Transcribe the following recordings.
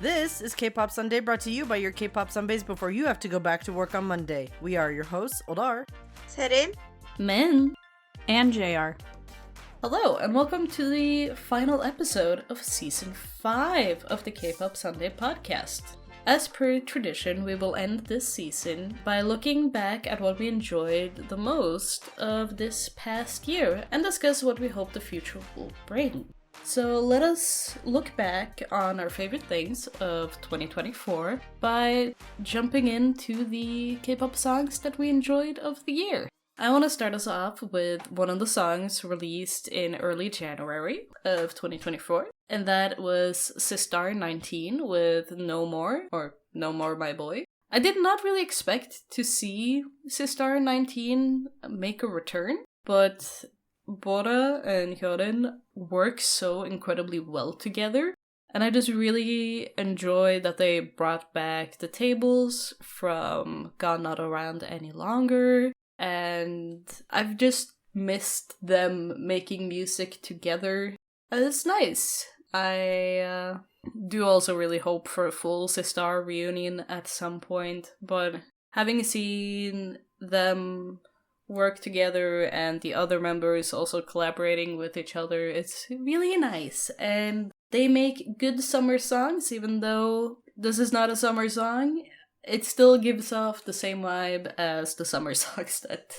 This is K-Pop Sunday, brought to you by your K-Pop Sundays before you have to go back to work on Monday. We are your hosts, Oldar, Serin, Min, and JR. Hello, and welcome to the final episode of Season 5 of the K-Pop Sunday podcast. As per tradition, we will end this season by looking back at what we enjoyed the most of this past year and discuss what we hope the future will bring. So let us look back on our favorite things of 2024 by jumping into the K-pop songs that we enjoyed of the year. I want to start us off with one of the songs released in early January of 2024, and that was Sistar 19 with No More, or No More My Boy. I did not really expect to see Sistar 19 make a return, but Bora and Hyorin work so incredibly well together, and I just really enjoy that they brought back the tables from Gone Not Around Any Longer, and I've just missed them making music together. It's nice. I do also really hope for a full Sistar reunion at some point, but having seen them work together and the other members also collaborating with each other, it's really nice. And they make good summer songs, even though this is not a summer song. It still gives off the same vibe as the summer songs that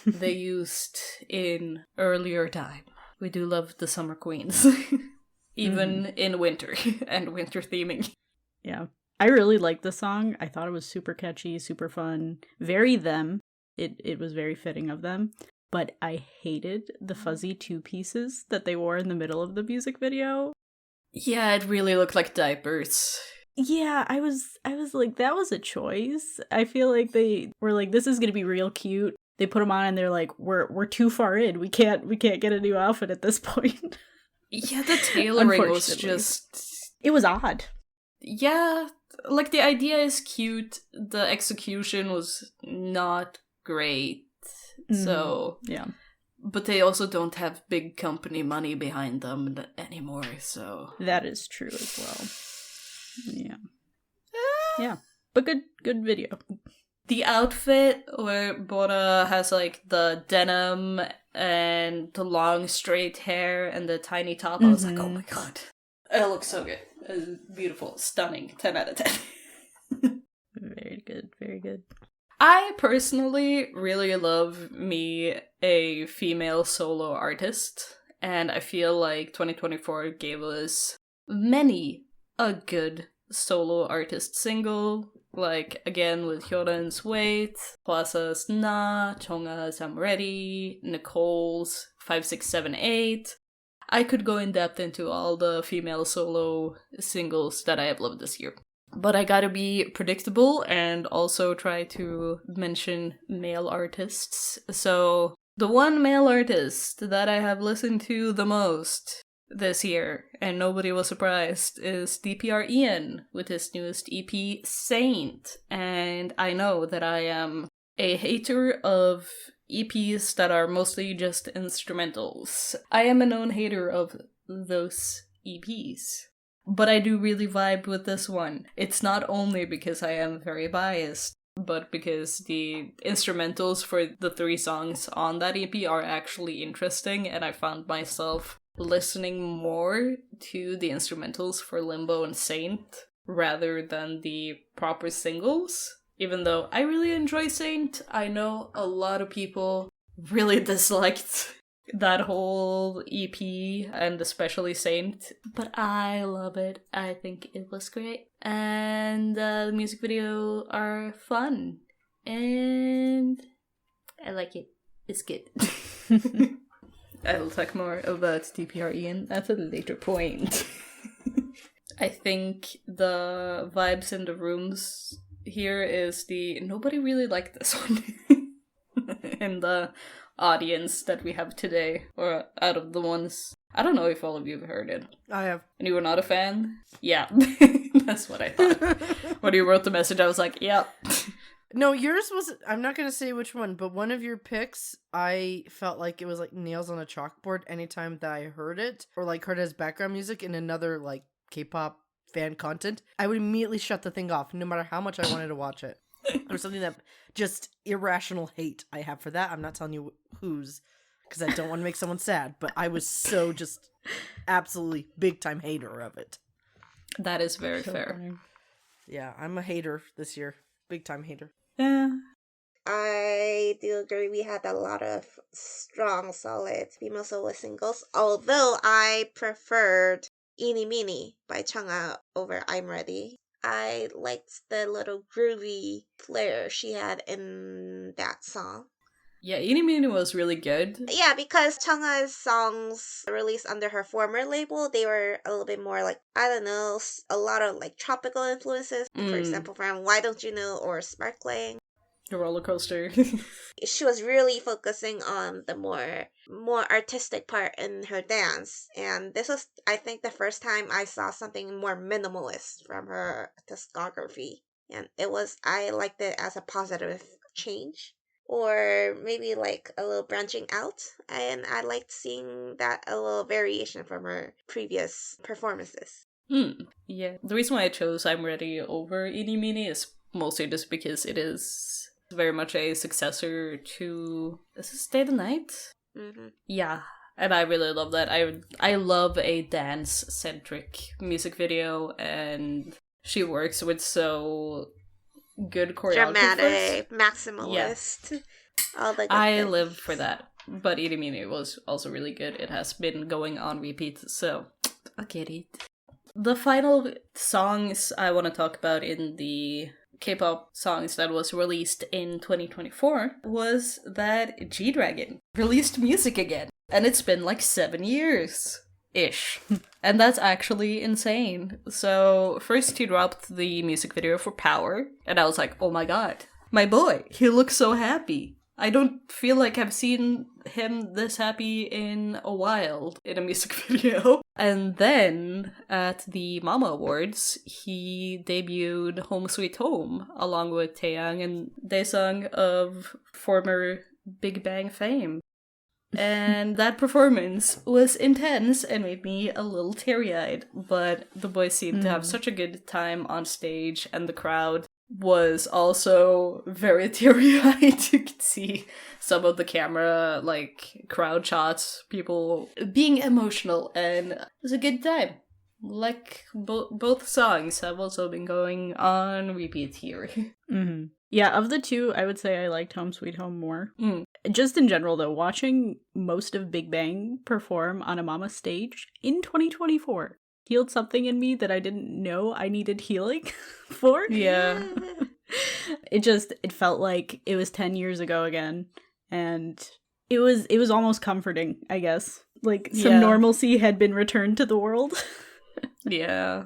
they used in earlier time. We do love the summer queens, even in winter and winter theming. Yeah. I really liked the song. I thought it was super catchy, super fun, very them. It was very fitting of them. But I hated the fuzzy two pieces that they wore in the middle of the music video. Yeah, it really looked like diapers. Yeah, I was like, that was a choice. I feel like they were like, this is gonna be real cute. They put them on and they're like, we're too far in. We can't get a new outfit at this point. Yeah, the tailoring was just... It was odd. Yeah, like the idea is cute. The execution was not great. So... Yeah. But they also don't have big company money behind them anymore, so... That is true as well. Yeah. Yeah. But good video. The outfit where Bora has like the denim and the long straight hair and the tiny top, I was like, oh my god. It looks so good. Beautiful. Stunning. 10 out of 10. Very good. Very good. I personally really love me a female solo artist, and I feel like 2024 gave us many a good solo artist single, like again with Hyorin's Wait, Hwasa's Na, Chonga's I'm Ready, Nicole's 5678. I could go in depth into all the female solo singles that I have loved this year. But I gotta be predictable and also try to mention male artists. So, the one male artist that I have listened to the most this year, and nobody was surprised, is DPR Ian with his newest EP, Saint. And I know that I am a hater of EPs that are mostly just instrumentals. I am a known hater of those EPs. But I do really vibe with this one. It's not only because I am very biased, but because the instrumentals for the 3 songs on that EP are actually interesting, and I found myself listening more to the instrumentals for Limbo and Saint rather than the proper singles. Even though I really enjoy Saint, I know a lot of people really disliked that whole EP, and especially Saint, but I love it. I think it was great, and the music video are fun, and I like it. It's good. I will talk more about DPR Ian at a later point. I think the vibes in the rooms here is nobody really liked this one. And the audience that we have today, or out of the ones, I don't know if all of you have heard it. I have. And you were not a fan? Yeah. That's what I thought. When you wrote the message, I was like, yeah. No, yours was, I'm not going to say which one, but one of your picks, I felt like it was like nails on a chalkboard anytime that I heard it, or like heard it as background music in another like K-pop fan content, I would immediately shut the thing off, no matter how much I wanted to watch it. Or something that just irrational hate I have for that. I'm not telling you whose, because I don't want to make someone sad, but I was so just absolutely big time hater of it. That is very So fair. funny. Yeah, I'm a hater this year. Big time hater. Yeah. I do agree we had a lot of strong, solid female solo singles, although I preferred Eeny Meeny by Chungha over I'm Ready. I liked the little groovy flair she had in that song. Yeah, Eeny Meeny was really good. Yeah, because Chungha's songs released under her former label, they were a little bit more like, I don't know, a lot of like tropical influences. For example, from Why Don't You Know or Sparkling. The roller coaster. She was really focusing on the more artistic part in her dance, and this was, I think, the first time I saw something more minimalist from her discography, and I liked it as a positive change, or maybe like a little branching out, and I liked seeing that a little variation from her previous performances. Yeah. The reason why I chose I'm Ready over Eeny Meeny is mostly just because it is very much a successor to... Is this Day to Night? Mm-hmm. Yeah. And I really love that. I love a dance-centric music video, and she works with so good choreographers. Dramatic, maximalist, all the good I things. live for that. But Eeny Meeny was also really good. It has been going on repeat, so I get it. The final songs I want to talk about in the K-pop songs that was released in 2024 was that G-Dragon released music again. And it's been like 7 years-ish. And that's actually insane. So first he dropped the music video for Power, and I was like, oh my god, my boy, he looks so happy. I don't feel like I've seen him this happy in a while in a music video. And then at the Mama Awards, he debuted Home Sweet Home along with Taeyang and Daesung of former Big Bang fame. And that performance was intense and made me a little teary-eyed, but the boys seemed to have such a good time on stage, and the crowd was also very teary-eyed. You could see some of the camera, like, crowd shots, people being emotional, and it was a good time. Like, both songs have also been going on repeat here. Mm-hmm. Yeah, of the two, I would say I liked Home Sweet Home more. Mm. Just in general, though, watching most of Big Bang perform on a Mama stage in 2024 healed something in me that I didn't know I needed healing for. Yeah. It felt like it was 10 years ago again, and it was almost comforting, I guess. Like, some normalcy had been returned to the world. Yeah.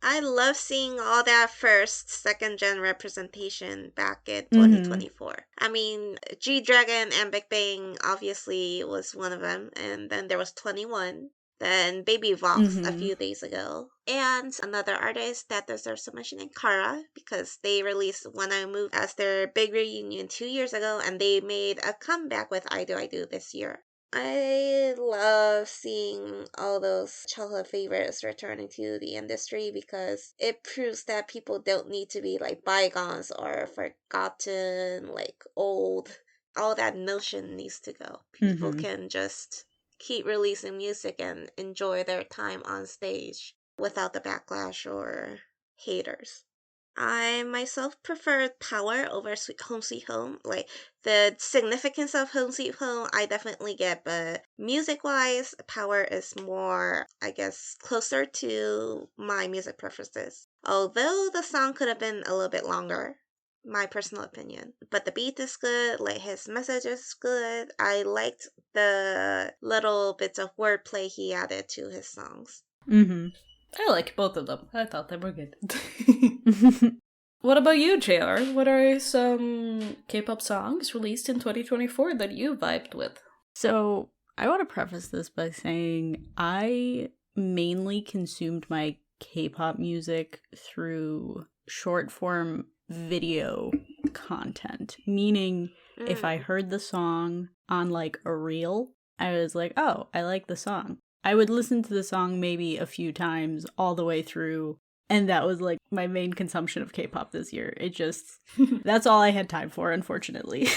I love seeing all that first, second gen representation back in 2024. I mean, G-Dragon and Big Bang obviously was one of them, and then there was 21. Then Baby Vox a few days ago. And another artist that deserves some mention, Kara, because they released When I Move as their big reunion 2 years ago, and they made a comeback with I Do this year. I love seeing all those childhood favorites returning to the industry because it proves that people don't need to be like bygones or forgotten, like old. All that notion needs to go. People can just keep releasing music and enjoy their time on stage without the backlash or haters. I myself preferred Power over Home Sweet Home. Like, the significance of Home Sweet Home, I definitely get, but music-wise, Power is more, I guess, closer to my music preferences. Although the song could have been a little bit longer, my personal opinion. But the beat is good, like, his message is good. I liked the little bits of wordplay he added to his songs. I like both of them. I thought they were good. What about you, JR? What are some K-pop songs released in 2024 that you vibed with? So, I want to preface this by saying I mainly consumed my K-pop music through short-form video content. Meaning, if I heard the song on, like, a reel, I was like, oh, I like the song. I would listen to the song maybe a few times all the way through, and that was like my main consumption of K-pop this year. It just, that's all I had time for, unfortunately.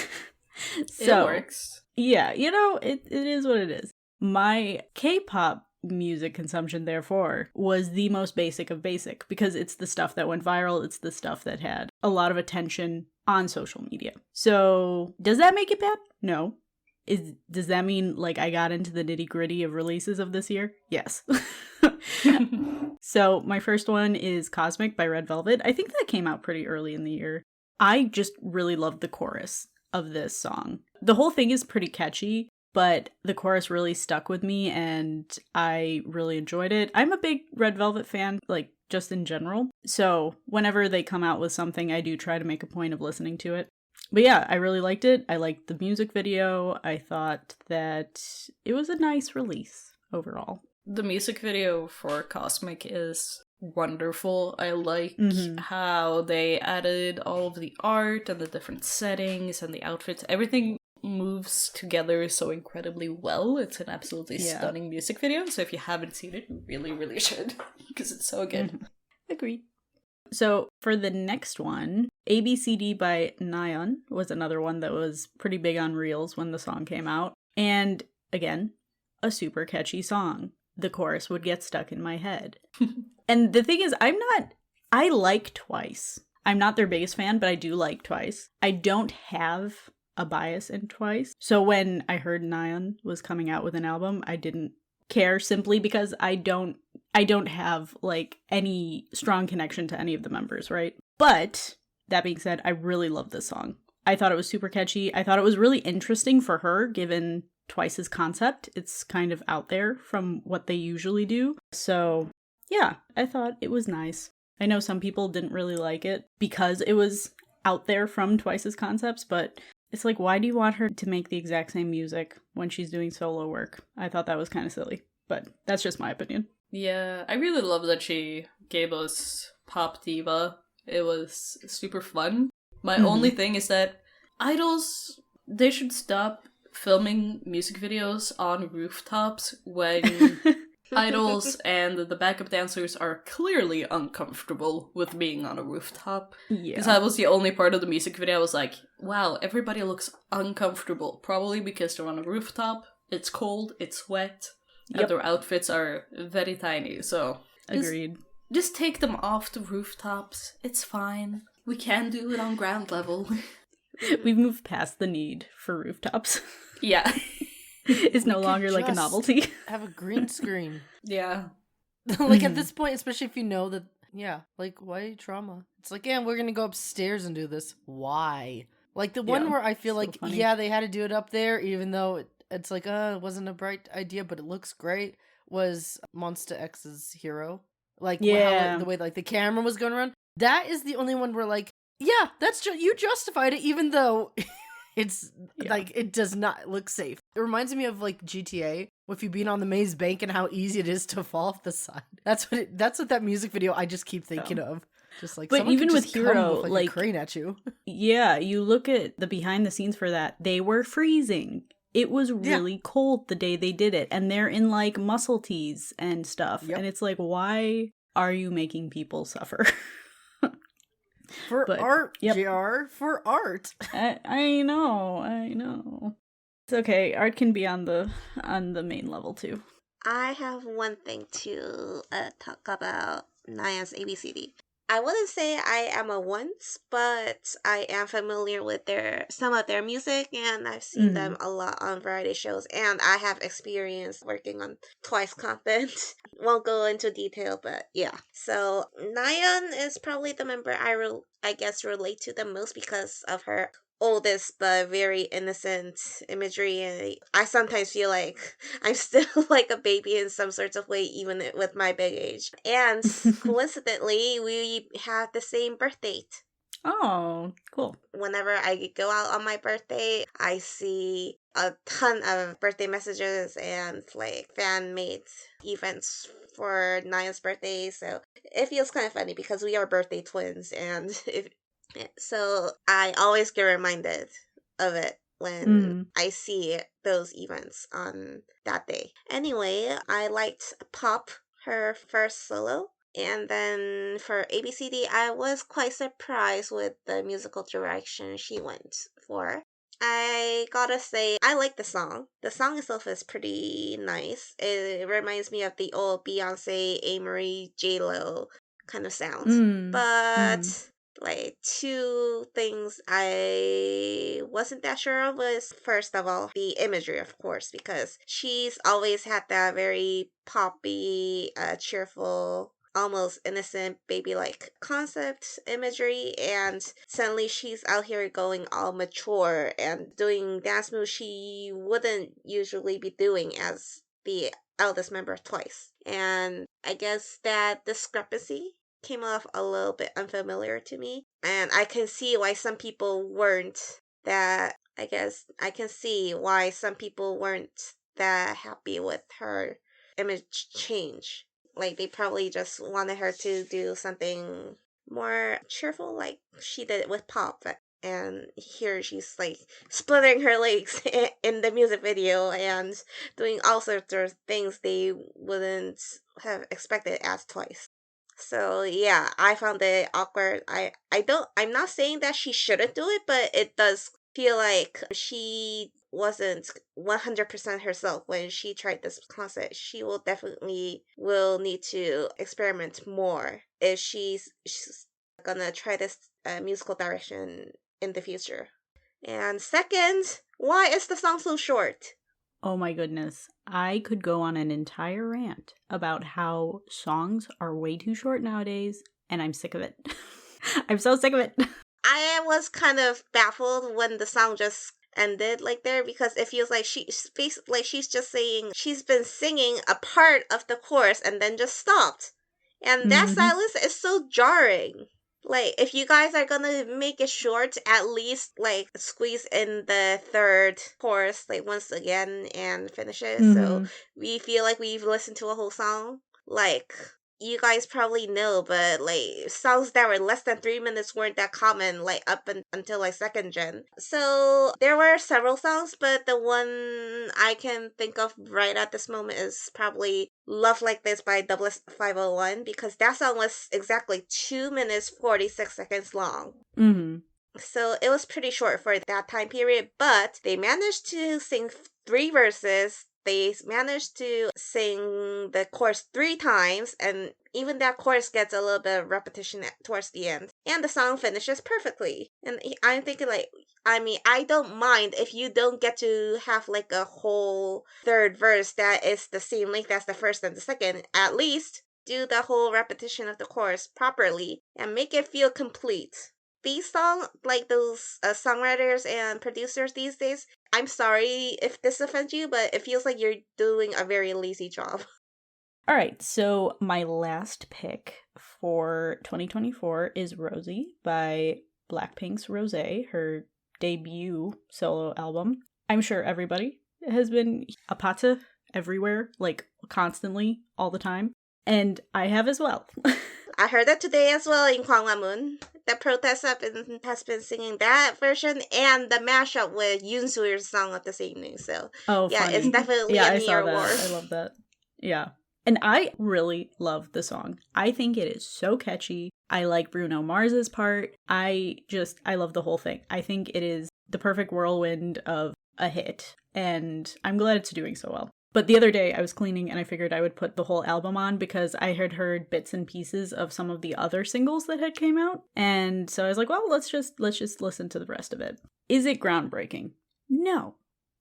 So, it works. yeah, it is what it is. My K-pop music consumption, therefore, was the most basic of basic, because it's the stuff that went viral, it's the stuff that had a lot of attention on social media. So, does that make it bad? No. Does that mean, like, I got into the nitty-gritty of releases of this year? Yes. So, my first one is Cosmic by Red Velvet. I think that came out pretty early in the year. I just really loved the chorus of this song. The whole thing is pretty catchy, but the chorus really stuck with me, and I really enjoyed it. I'm a big Red Velvet fan, like, just in general. So, whenever they come out with something, I do try to make a point of listening to it. But yeah, I really liked it. I liked the music video. I thought that it was a nice release overall. The music video for Cosmic is wonderful. I like how they added all of the art and the different settings and the outfits. Everything moves together so incredibly well. It's an absolutely stunning music video. So if you haven't seen it, you really, really should, because it's so good. Agreed. So for the next one, ABCD by Nayeon was another one that was pretty big on Reels when the song came out. And again, a super catchy song. The chorus would get stuck in my head. And the thing is, I like Twice. I'm not their biggest fan, but I do like Twice. I don't have a bias in Twice. So when I heard Nayeon was coming out with an album, I didn't care, simply because I don't have like any strong connection to any of the members, right? But that being said, I really love this song. I thought it was super catchy. I thought it was really interesting for her, given Twice's concept. It's kind of out there from what they usually do. So yeah, I thought it was nice. I know some people didn't really like it because it was out there from Twice's concepts, but it's like, why do you want her to make the exact same music when she's doing solo work? I thought that was kind of silly, but that's just my opinion. Yeah, I really love that she gave us Pop Diva. It was super fun. My only thing is that idols, they should stop filming music videos on rooftops when idols and the backup dancers are clearly uncomfortable with being on a rooftop. Yeah. Because that was the only part of the music video I was like, wow, everybody looks uncomfortable. Probably because they're on a rooftop, it's cold, it's wet, and their outfits are very tiny. So Agreed. Just take them off the rooftops. It's fine. We can do it on ground level. We've moved past the need for rooftops. Yeah. It's no longer like a novelty. Have a green screen. Yeah. Like at this point, especially if you know that, yeah, like why trauma? It's like, yeah, we're gonna go upstairs and do this. Why? Like the one where I feel so like, funny. yeah, they had to do it up there, even though it's like, it wasn't a bright idea, but it looks great, was Monsta X's Hero. Like, how, the way like the camera was going around. That is the only one where like, yeah, that's you justified it, even though it's like it does not look safe. It reminds me of like GTA, if you've been on the maze bank and how easy it is to fall off the side. That's what that music video I just keep thinking of. Just like, but even with Hero, with, like a crane at you. Yeah, you look at the behind the scenes for that, they were freezing. It was really cold the day they did it, and they're in like muscle tees and stuff. And it's like, why are you making people suffer? For art, JR, for art. I know. It's okay. Art can be on the main level too. I have one thing to talk about Naya's ABCD. I wouldn't say I am a once, but I am familiar with some of their music, and I've seen them a lot on variety shows, and I have experience working on Twice content. Won't go into detail, but yeah. So Nayeon is probably the member I guess relate to the most because of her oldest but very innocent imagery, and I sometimes feel like I'm still like a baby in some sorts of way, even with my big age. And coincidentally, we have the same birth date. Oh, cool. Whenever I go out on my birthday, I see a ton of birthday messages and like fan-made events for Naya's birthday, so it feels kind of funny because we are birthday twins, and so I always get reminded of it when I see those events on that day. Anyway, I liked Pop, her first solo. And then for ABCD, I was quite surprised with the musical direction she went for. I gotta say, I like the song. The song itself is pretty nice. It reminds me of the old Beyonce, Amory, J-Lo kind of sound. But like two things I wasn't that sure of was, first of all, the imagery, of course, because she's always had that very poppy, cheerful, almost innocent baby-like concept imagery, and suddenly she's out here going all mature and doing dance moves she wouldn't usually be doing as the eldest member of Twice. And I guess that discrepancy came off a little bit unfamiliar to me, and I can see why some people weren't that I guess I can see why some people weren't that happy with her image change. Like, they probably just wanted her to do something more cheerful, like she did with Pop. And here she's, like, splitting her legs in the music video and doing all sorts of things they wouldn't have expected as Twice. So, yeah, I found it awkward. I'm not saying that she shouldn't do it, but it does feel like she wasn't 100% herself when she tried this concept. She will definitely will need to experiment more if she's gonna try this musical direction in the future. And second, why is the song so short? Oh my goodness. I could go on an entire rant about how songs are way too short nowadays, and I'm sick of it. I'm so sick of it. I was kind of baffled when the song just ended like there, because it feels like she's just saying she's been singing a part of the chorus and then just stopped. And that silence is so jarring. Like, if you guys are gonna make it short, at least, like, squeeze in the third chorus, like, once again and finish it. So we feel like we've listened to a whole song. Like, you guys probably know, but, like, songs that were less than 3 minutes weren't that common, like, until, like, second gen. So there were several songs, but the one I can think of right at this moment is probably Love Like This by Double 501, because that song was exactly 2 minutes 46 seconds long. So it was pretty short for that time period, but they managed to sing 3 verses. They managed to sing the chorus 3 times, and even that chorus gets a little bit of repetition towards the end. And the song finishes perfectly. And I'm thinking, like, I mean, I don't mind if you don't get to have, like, a whole third verse that is the same length as the first and the second. At least do the whole repetition of the chorus properly and make it feel complete. These songs, like those songwriters and producers these days, I'm sorry if this offends you, but it feels like you're doing a very lazy job. All right, so my last pick for 2024 is Rosie by Blackpink's Rosé, her debut solo album. I'm sure everybody has been apata everywhere, like constantly, all the time, and I have as well. I heard that today as well in Gwangwamun. The protest has been singing that version and the mashup with Yoonsu's song of the same name. So, yeah, funny. it's definitely a near war. I love that. Yeah. And I really love the song. I think it is so catchy. I like Bruno Mars's part. I love the whole thing. I think it is the perfect whirlwind of a hit, and I'm glad it's doing so well. But the other day I was cleaning and I figured I would put the whole album on because I had heard bits and pieces of some of the other singles that had came out. And so I was like, well, let's just listen to the rest of it. Is it groundbreaking? No,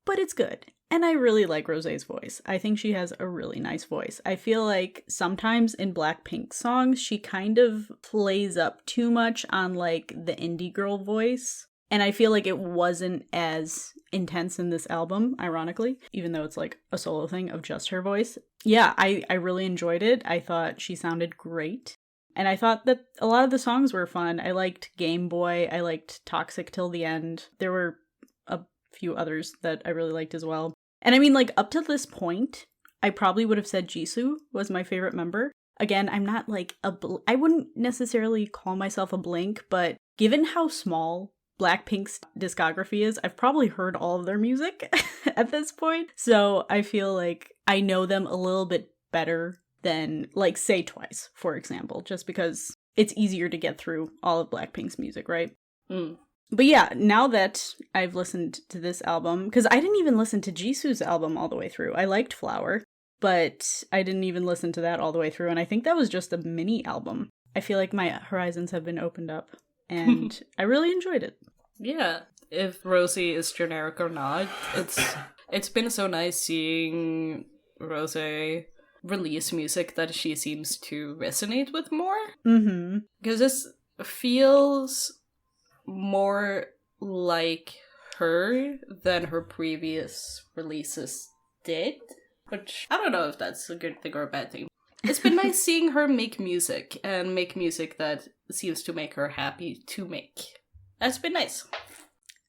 but it's good. And I really like Rosé's voice. I think she has a really nice voice. I feel like sometimes in Blackpink songs, she kind of plays up too much on like the indie girl voice. And I feel like it wasn't as intense in this album, ironically, even though it's like a solo thing of just her voice. Yeah, I really enjoyed it. I thought she sounded great. And I thought that a lot of the songs were fun. I liked Game Boy. I liked Toxic Till the End. There were a few others that I really liked as well. And I mean, like, up to this point, I probably would have said Jisoo was my favorite member. Again, I'm not like I wouldn't necessarily call myself a Blink, but given how small Blackpink's discography is, I've probably heard all of their music at this point. So I feel like I know them a little bit better than, like, Say Twice, for example, just because it's easier to get through all of Blackpink's music, right? Mm. But yeah, now that I've listened to this album, because I didn't even listen to Jisoo's album all the way through. I liked Flower, but I didn't even listen to that all the way through, and I think that was just a mini album. I feel like my horizons have been opened up, and I really enjoyed it. Yeah, if Rosie is generic or not, it's been so nice seeing Rosie release music that she seems to resonate with more. Mm-hmm. Because this feels more like her than her previous releases did. Which, I don't know if that's a good thing or a bad thing. It's been nice seeing her make music, and make music that seems to make her happy to make. That's been nice.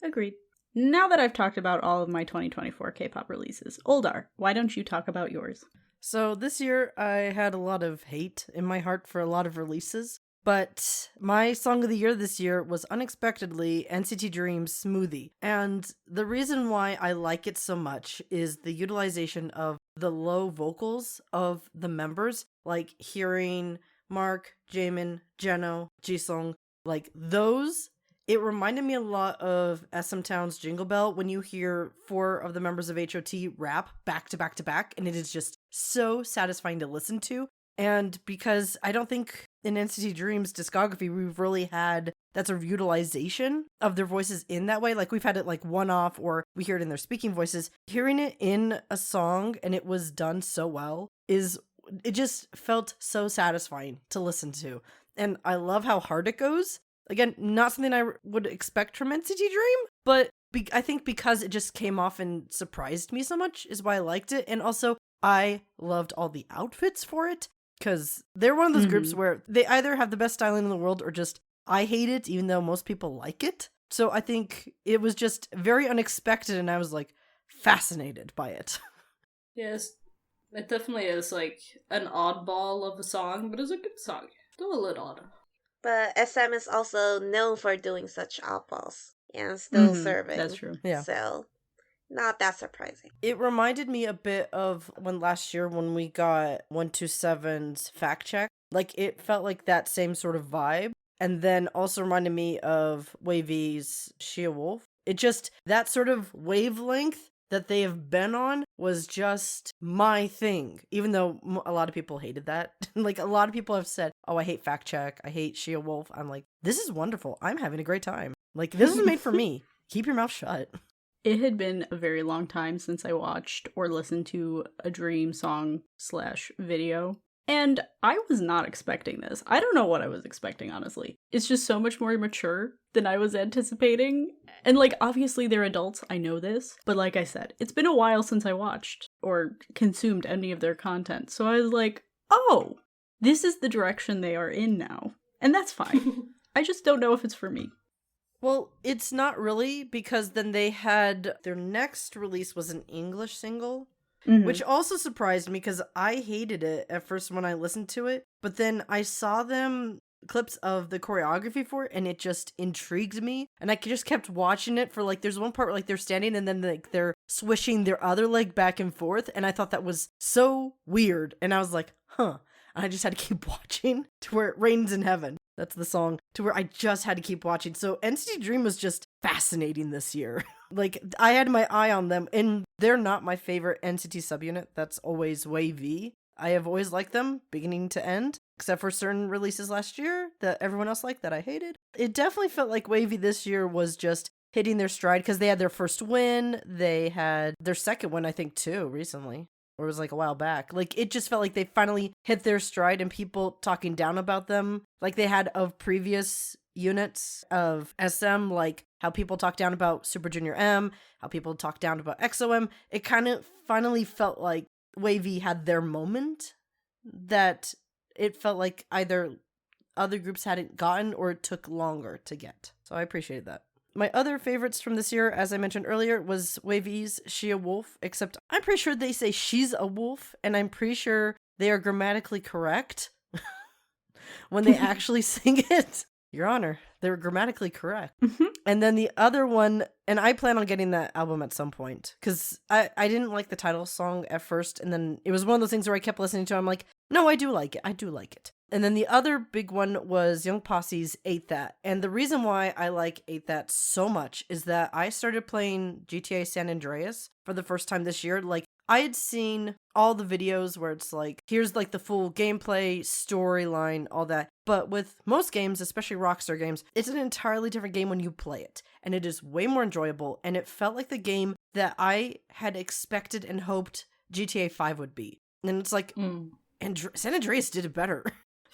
Agreed. Now that I've talked about all of my 2024 K-pop releases, Oldar, why don't you talk about yours? So this year I had a lot of hate in my heart for a lot of releases, but my song of the year this year was unexpectedly NCT Dream's Smoothie. And the reason why I like it so much is the utilization of the low vocals of the members, like hearing Mark, Jaemin, Jeno, Jisung, like those. It reminded me a lot of SM Town's Jingle Bell when you hear 4 of the members of HOT rap back to back to back, and it is just so satisfying to listen to. And because I don't think in NCT Dream's discography we've really had that sort of utilization of their voices in that way. Like we've had it like one-off, or we hear it in their speaking voices. Hearing it in a song and it was done so well it just felt so satisfying to listen to. And I love how hard it goes. Again, not something I would expect from NCT Dream, but I think because it just came off and surprised me so much is why I liked it. And also, I loved all the outfits for it, because they're one of those groups where they either have the best styling in the world or just, I hate it, even though most people like it. So I think it was just very unexpected, and I was, like, fascinated by it. Yes, it definitely is, like, an oddball of a song, but it's a good song. Still a little odd. But SM is also known for doing such oddballs and still serving. That's true. Yeah. So, not that surprising. It reminded me a bit of last year when we got 127's Fact Check. Like, it felt like that same sort of vibe. And then also reminded me of Wavy's She a Wolf. It just, that sort of wavelength that they have been on was just my thing, even though a lot of people hated that. Like, a lot of people have said, oh, I hate Fact Check, I hate She a Wolf. I'm like, this is wonderful, I'm having a great time. Like, this was made for me. Keep your mouth shut. It had been a very long time since I watched or listened to a Dream song / video, and I was not expecting this. I don't know what I was expecting, honestly. It's just so much more mature than I was anticipating. And, like, obviously they're adults, I know this, but like I said, it's been a while since I watched or consumed any of their content, so I was like, oh, this is the direction they are in now. And that's fine. I just don't know if it's for me. Well, it's not really, because then they had, their next release was an English single, which also surprised me because I hated it at first when I listened to it, but then I saw them clips of the choreography for it and it just intrigued me, and I just kept watching it for, like, there's one part where, like, they're standing and then, like, they're swishing their other leg back and forth, and I thought that was so weird, and I was like, huh, and I just had to keep watching to where it rains in heaven. That's the song, to where I just had to keep watching. So NCT Dream was just fascinating this year. Like, I had my eye on them, and they're not my favorite NCT subunit. That's always Wavy. I have always liked them, beginning to end, except for certain releases last year that everyone else liked that I hated. It definitely felt like Wavy this year was just hitting their stride, because they had their first win. They had their second win, I think, too, recently. Or it was like a while back. Like, it just felt like they finally hit their stride, and people talking down about them like they had of previous units of SM, like how people talk down about Super Junior M, how people talk down about XOM. It kind of finally felt like Wavy had their moment that it felt like either other groups hadn't gotten or it took longer to get. So I appreciated that. My other favorites from this year, as I mentioned earlier, was Wavy's She a Wolf, except I'm pretty sure they say she's a wolf, and I'm pretty sure they are grammatically correct when they actually sing it. Your Honor, they were grammatically correct. Mhm. And then the other one, and I plan on getting that album at some point, because I didn't like the title song at first, and then it was one of those things where I kept listening to it, I'm like, no, I do like it. I do like it. And then the other big one was Young Posse's Ate That. And the reason why I like Ate That so much is that I started playing GTA San Andreas for the first time this year. Like, I had seen all the videos where it's like, here's like the full gameplay, storyline, all that. But with most games, especially Rockstar games, it's an entirely different game when you play it. And it is way more enjoyable. And it felt like the game that I had expected and hoped GTA 5 would be. And it's like, and San Andreas did it better.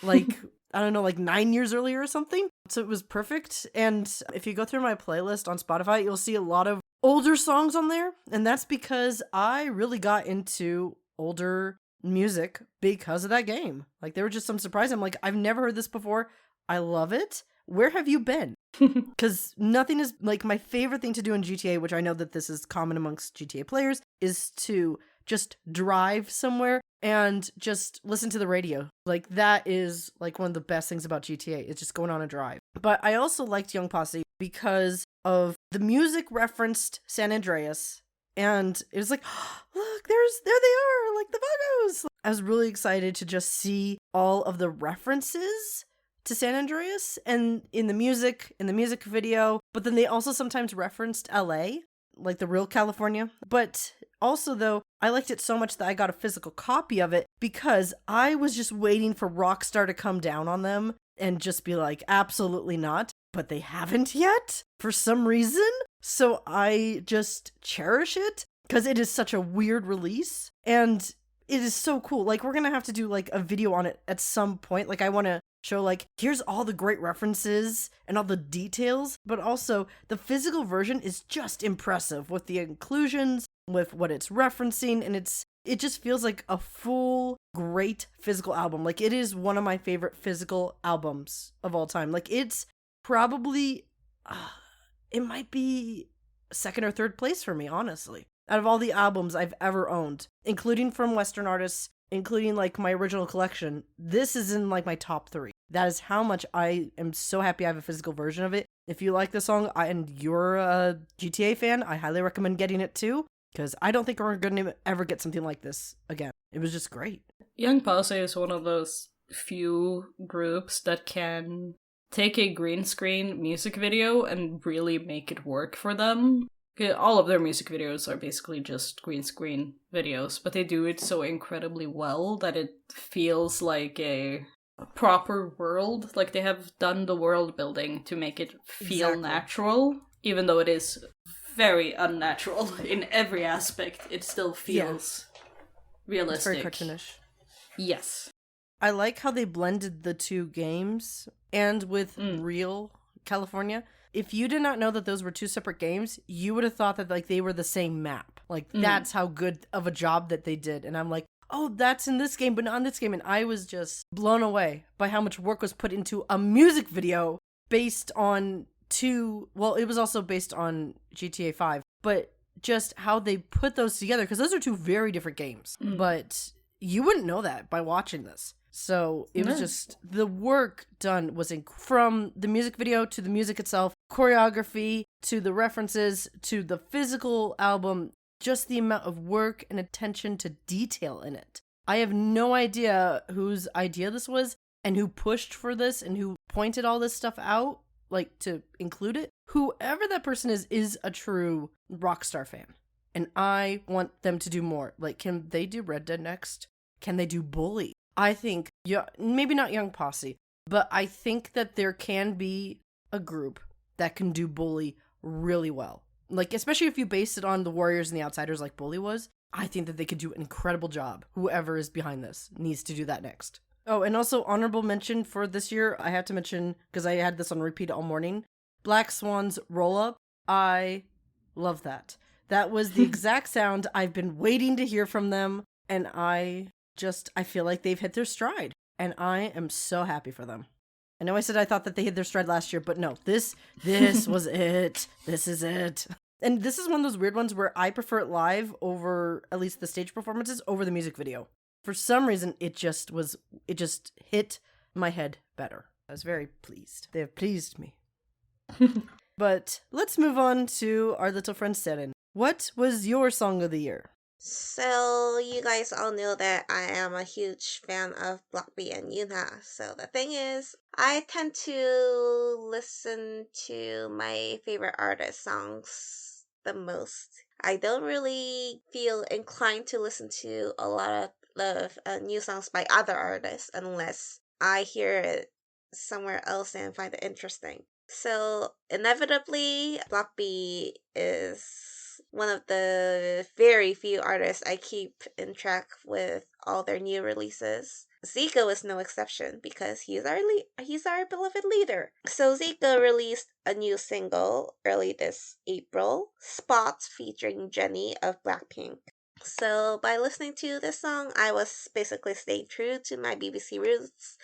Like, I don't know, like 9 years earlier or something. So it was perfect. And if you go through my playlist on Spotify, you'll see a lot of older songs on there. And that's because I really got into older music because of that game. Like, there were just some surprise. I'm like, I've never heard this before. I love it. Where have you been? Because nothing is like my favorite thing to do in GTA, which I know that this is common amongst GTA players, is to just drive somewhere and just listen to the radio. Like, that is like one of the best things about GTA, is just going on a drive. But I also liked Young Posse because of the music referenced San Andreas, and it was like, oh, look, there they are, like the Vagos. I was really excited to just see all of the references to San Andreas and in the music video, but then they also sometimes referenced LA, like the real California. But also, though, I liked it so much that I got a physical copy of it because I was just waiting for Rockstar to come down on them and just be like, absolutely not. But they haven't yet for some reason. So I just cherish it because it is such a weird release and it is so cool. Like, we're going to have to do like a video on it at some point. Like, I want to show like, here's all the great references and all the details, but also the physical version is just impressive with the inclusions, with what it's referencing, and it just feels like a full great physical album. Like, it is one of my favorite physical albums of all time. Like, it's probably it might be second or third place for me, honestly, out of all the albums I've ever owned, including from Western artists, including like my original collection. This is in like my top 3. That is how much I am so happy I have a physical version of it. If you like the song and you're a GTA fan, I highly recommend getting it too, because I don't think we're going to ever get something like this again. It was just great. Young Posse is one of those few groups that can take a green screen music video and really make it work for them. All of their music videos are basically just green screen videos, but they do it so incredibly well that it feels like a proper world. Like, they have done the world building to make it feel natural, even though it is very unnatural in every aspect. It still feels realistic. It's very cartoonish. Yes. I like how they blended the two games, and with real California. If you did not know that those were two separate games, you would have thought that like they were the same map. Like, that's how good of a job that they did. And I'm like, oh, that's in this game, but not in this game. And I was just blown away by how much work was put into a music video based on it was also based on GTA 5, but just how they put those together, because those are two very different games. But you wouldn't know that by watching this. So it was just, the work done was from the music video to the music itself, choreography to the references to the physical album, just the amount of work and attention to detail in it. I have no idea whose idea this was and who pushed for this and who pointed all this stuff out, like to include it. Whoever that person is a true Rockstar fan. And I want them to do more. Like, can they do Red Dead next? Can they do Bully? I think, maybe not Young Posse, but I think that there can be a group that can do Bully really well. Like, especially if you base it on the Warriors and the Outsiders like Bully was, I think that they could do an incredible job. Whoever is behind this needs to do that next. Oh, and also honorable mention for this year, I have to mention, because I had this on repeat all morning, Black Swan's Roll Up. I love that. That was the exact sound I've been waiting to hear from them, and I feel like they've hit their stride, and I am so happy for them. I know I said I thought that they hit their stride last year, but no, this was it. This is it. And this is one of those weird ones where I prefer it live over, at least the stage performances, over the music video. For some reason, it just hit my head better. I was very pleased. They have pleased me. But let's move on to our little friend Seren. What was your song of the year? So, you guys all know that I am a huge fan of Blockby and Yuna. So, the thing is, I tend to listen to my favorite artist songs the most. I don't really feel inclined to listen to a lot of new songs by other artists unless I hear it somewhere else and find it interesting. So, inevitably, Blockby is one of the very few artists I keep in track with all their new releases. Zico is no exception because he's our beloved leader. So Zico released a new single early this April, Spots featuring Jennie of Blackpink. So by listening to this song, I was basically staying true to my BBC roots.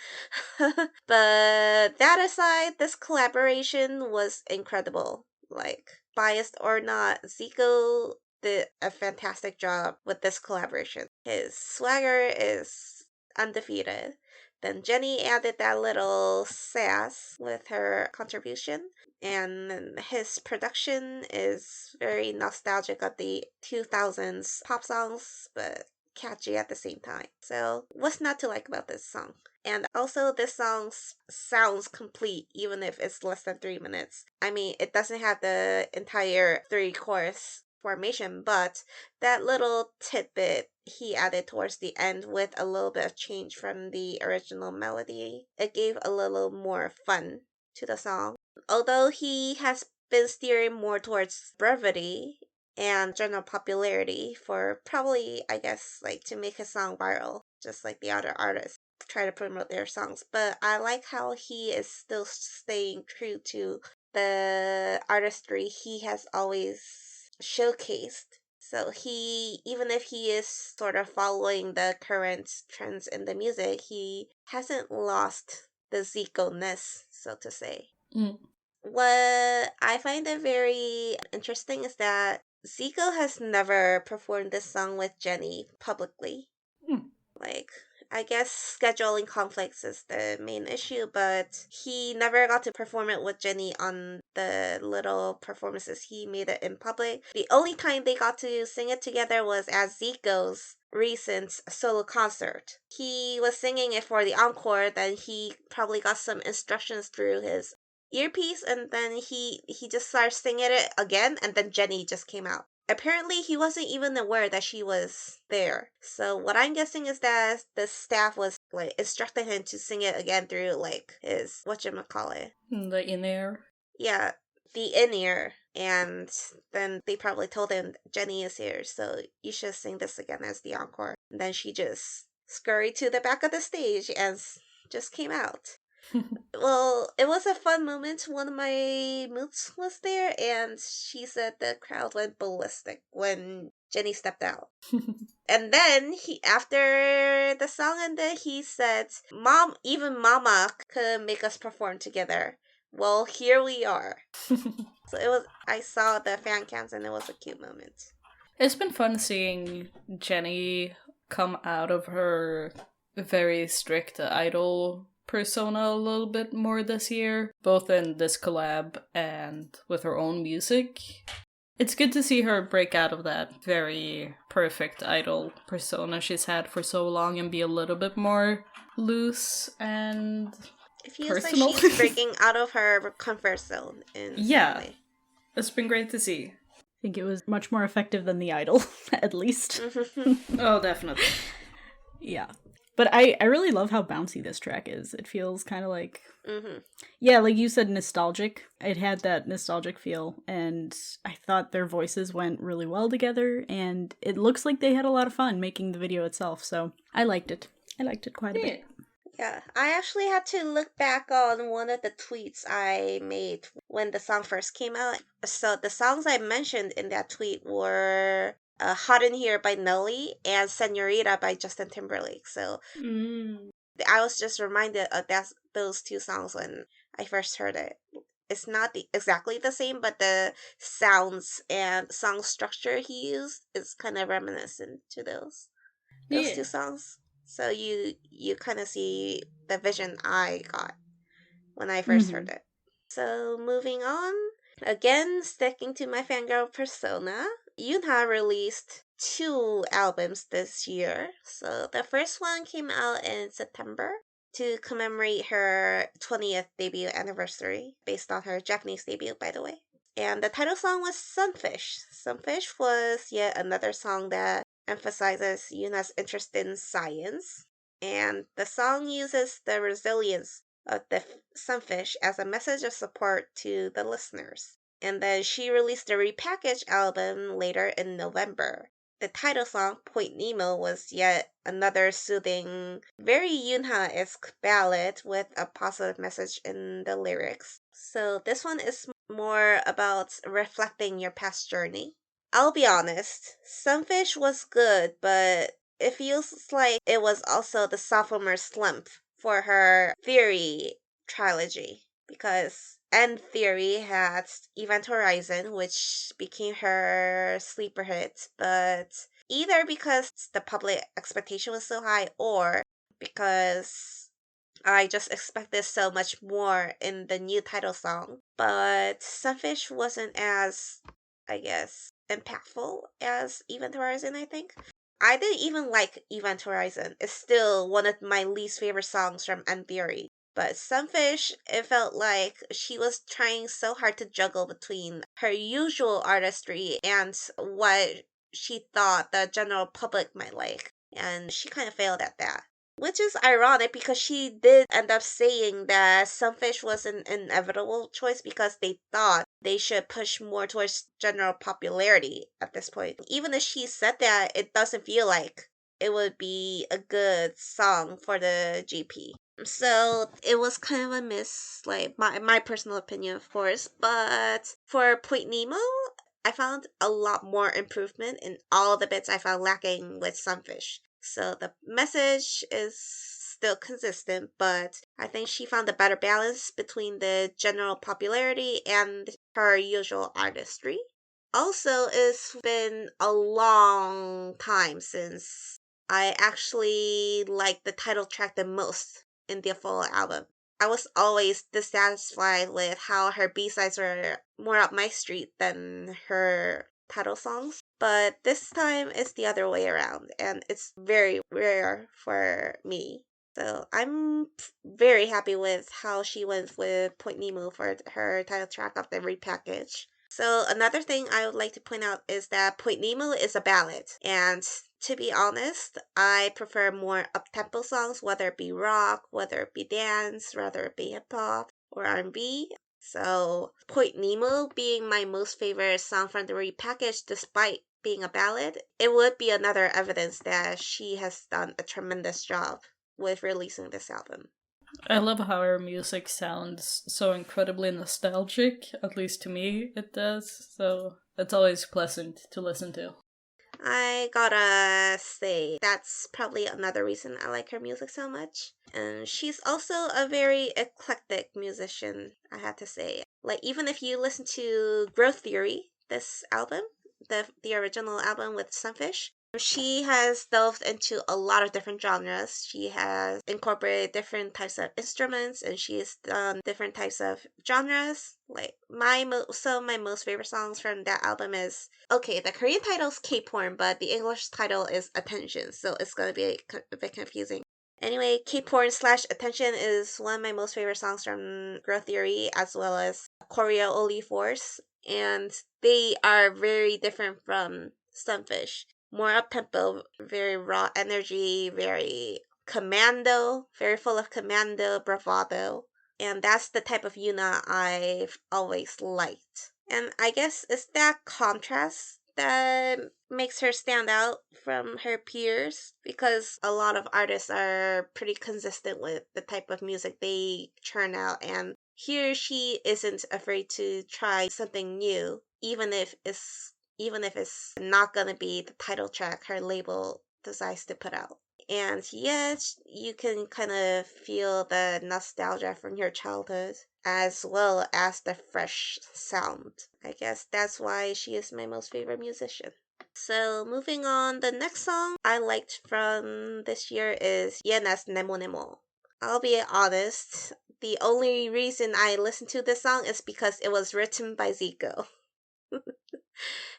But that aside, this collaboration was incredible. Like, biased or not, Zico did a fantastic job with this collaboration. His swagger is undefeated. Then Jennie added that little sass with her contribution, and his production is very nostalgic of the 2000s pop songs, but catchy at the same time. So, what's not to like about this song? And also, this song sounds complete even if it's less than 3 minutes. I mean, it doesn't have the entire 3-chorus formation, but that little tidbit he added towards the end with a little bit of change from the original melody, it gave a little more fun to the song. Although he has been steering more towards brevity and general popularity for probably, I guess, like to make his song viral, just like the other artists try to promote their songs. But I like how he is still staying true to the artistry he has always showcased. So he, even if he is sort of following the current trends in the music, he hasn't lost the Zico-ness, so to say. Mm. What I find it very interesting is that Zico has never performed this song with Jennie publicly. Like, I guess scheduling conflicts is the main issue, but he never got to perform it with Jennie on the little performances he made it in public. The only time they got to sing it together was at Zico's recent solo concert. He was singing it for the encore, then he probably got some instructions through his earpiece, and then he just started singing it again, and then Jennie just came out. Apparently, he wasn't even aware that she was there. So what I'm guessing is that the staff was like instructing him to sing it again through like his whatchamacallit. The in-air. Yeah, the in-ear. And then they probably told him Jennie is here, so you should sing this again as the encore. And then she just scurried to the back of the stage and just came out. Well, it was a fun moment. One of my moods was there, and she said the crowd went ballistic when Jennie stepped out. And then after the song ended, he said, "Mom, even Mama could make us perform together." Well, here we are. So I saw the fan cams, and it was a cute moment. It's been fun seeing Jennie come out of her very strict idol persona a little bit more this year, both in this collab and with her own music. It's good to see her break out of that very perfect idol persona she's had for so long and be a little bit more loose and It feels personal. like she's breaking out of her comfort zone in some way. It's been great to see. I think it was much more effective than the idol, at least. Oh, definitely. Yeah. But I really love how bouncy this track is. It feels kind of like... Mm-hmm. Yeah, like you said, nostalgic. It had that nostalgic feel, and I thought their voices went really well together, and it looks like they had a lot of fun making the video itself, so I liked it. I liked it quite a bit. Yeah, I actually had to look back on one of the tweets I made when the song first came out. So the songs I mentioned in that tweet were Hot in Here by Nelly and Senorita by Justin Timberlake. So I was just reminded of those two songs when I first heard it. It's not exactly the same, but the sounds and song structure he used is kind of reminiscent to those two songs. So you kind of see the vision I got when I first heard it. So moving on, again sticking to my fangirl persona, Yoonha released 2 albums this year. So the first one came out in September to commemorate her 20th debut anniversary, based on her Japanese debut, by the way. And the title song was Sunfish. Sunfish was yet another song that emphasizes Yuna's interest in science. And the song uses the resilience of the sunfish as a message of support to the listeners. And then she released a repackaged album later in November. The title song, Point Nemo, was yet another soothing, very Yunha-esque ballad with a positive message in the lyrics. So this one is more about reflecting your past journey. I'll be honest, Sunfish was good, but it feels like it was also the sophomore slump for her Theory trilogy, because End Theory had Event Horizon, which became her sleeper hit, but either because the public expectation was so high or because I just expected so much more in the new title song. But Sunfish wasn't as, I guess, impactful as Event Horizon, I think. I didn't even like Event Horizon. It's still one of my least favorite songs from End Theory. But Sunfish, it felt like she was trying so hard to juggle between her usual artistry and what she thought the general public might like. And she kind of failed at that. Which is ironic because she did end up saying that Sunfish was an inevitable choice because they thought they should push more towards general popularity at this point. Even if she said that, it doesn't feel like it would be a good song for the GP. So it was kind of a miss, like my personal opinion, of course. But for Point Nemo, I found a lot more improvement in all the bits I found lacking with Sunfish. So the message is still consistent, but I think she found a better balance between the general popularity and her usual artistry. Also, it's been a long time since I actually liked the title track the most in the full album. I was always dissatisfied with how her B-sides were more up my street than her title songs. But this time it's the other way around, and it's very rare for me. So I'm very happy with how she went with Point Nemo for her title track of the repackage. So another thing I would like to point out is that Point Nemo is a ballad, and to be honest, I prefer more up-tempo songs, whether it be rock, whether it be dance, whether it be hip-hop or R&B. So Point Nemo being my most favorite song from the repackage despite being a ballad, it would be another evidence that she has done a tremendous job with releasing this album. I love how her music sounds so incredibly nostalgic, at least to me it does, so it's always pleasant to listen to. I gotta say, that's probably another reason I like her music so much. And she's also a very eclectic musician, I have to say. Like, even if you listen to Growth Theory, this album, the original album with Sunfish, she has delved into a lot of different genres. She has incorporated different types of instruments, and she's done different types of genres. Like some of my most favorite songs from that album is, okay, the Korean title is K-porn, but the English title is Attention, so it's gonna be a bit confusing. Anyway, K-porn / Attention is one of my most favorite songs from Growth Theory, as well as Choreo Oli Force, and they are very different from Sunfish. More up-tempo, very raw energy, very commando, very full of commando, bravado. And that's the type of Yuna I've always liked. And I guess it's that contrast that makes her stand out from her peers, because a lot of artists are pretty consistent with the type of music they churn out, and here she isn't afraid to try something new, even if it's not gonna be the title track her label decides to put out. And yes, you can kind of feel the nostalgia from your childhood, as well as the fresh sound. I guess that's why she is my most favorite musician. So moving on, the next song I liked from this year is Yena's Nemo Nemo. I'll be honest. The only reason I listened to this song is because it was written by Zico.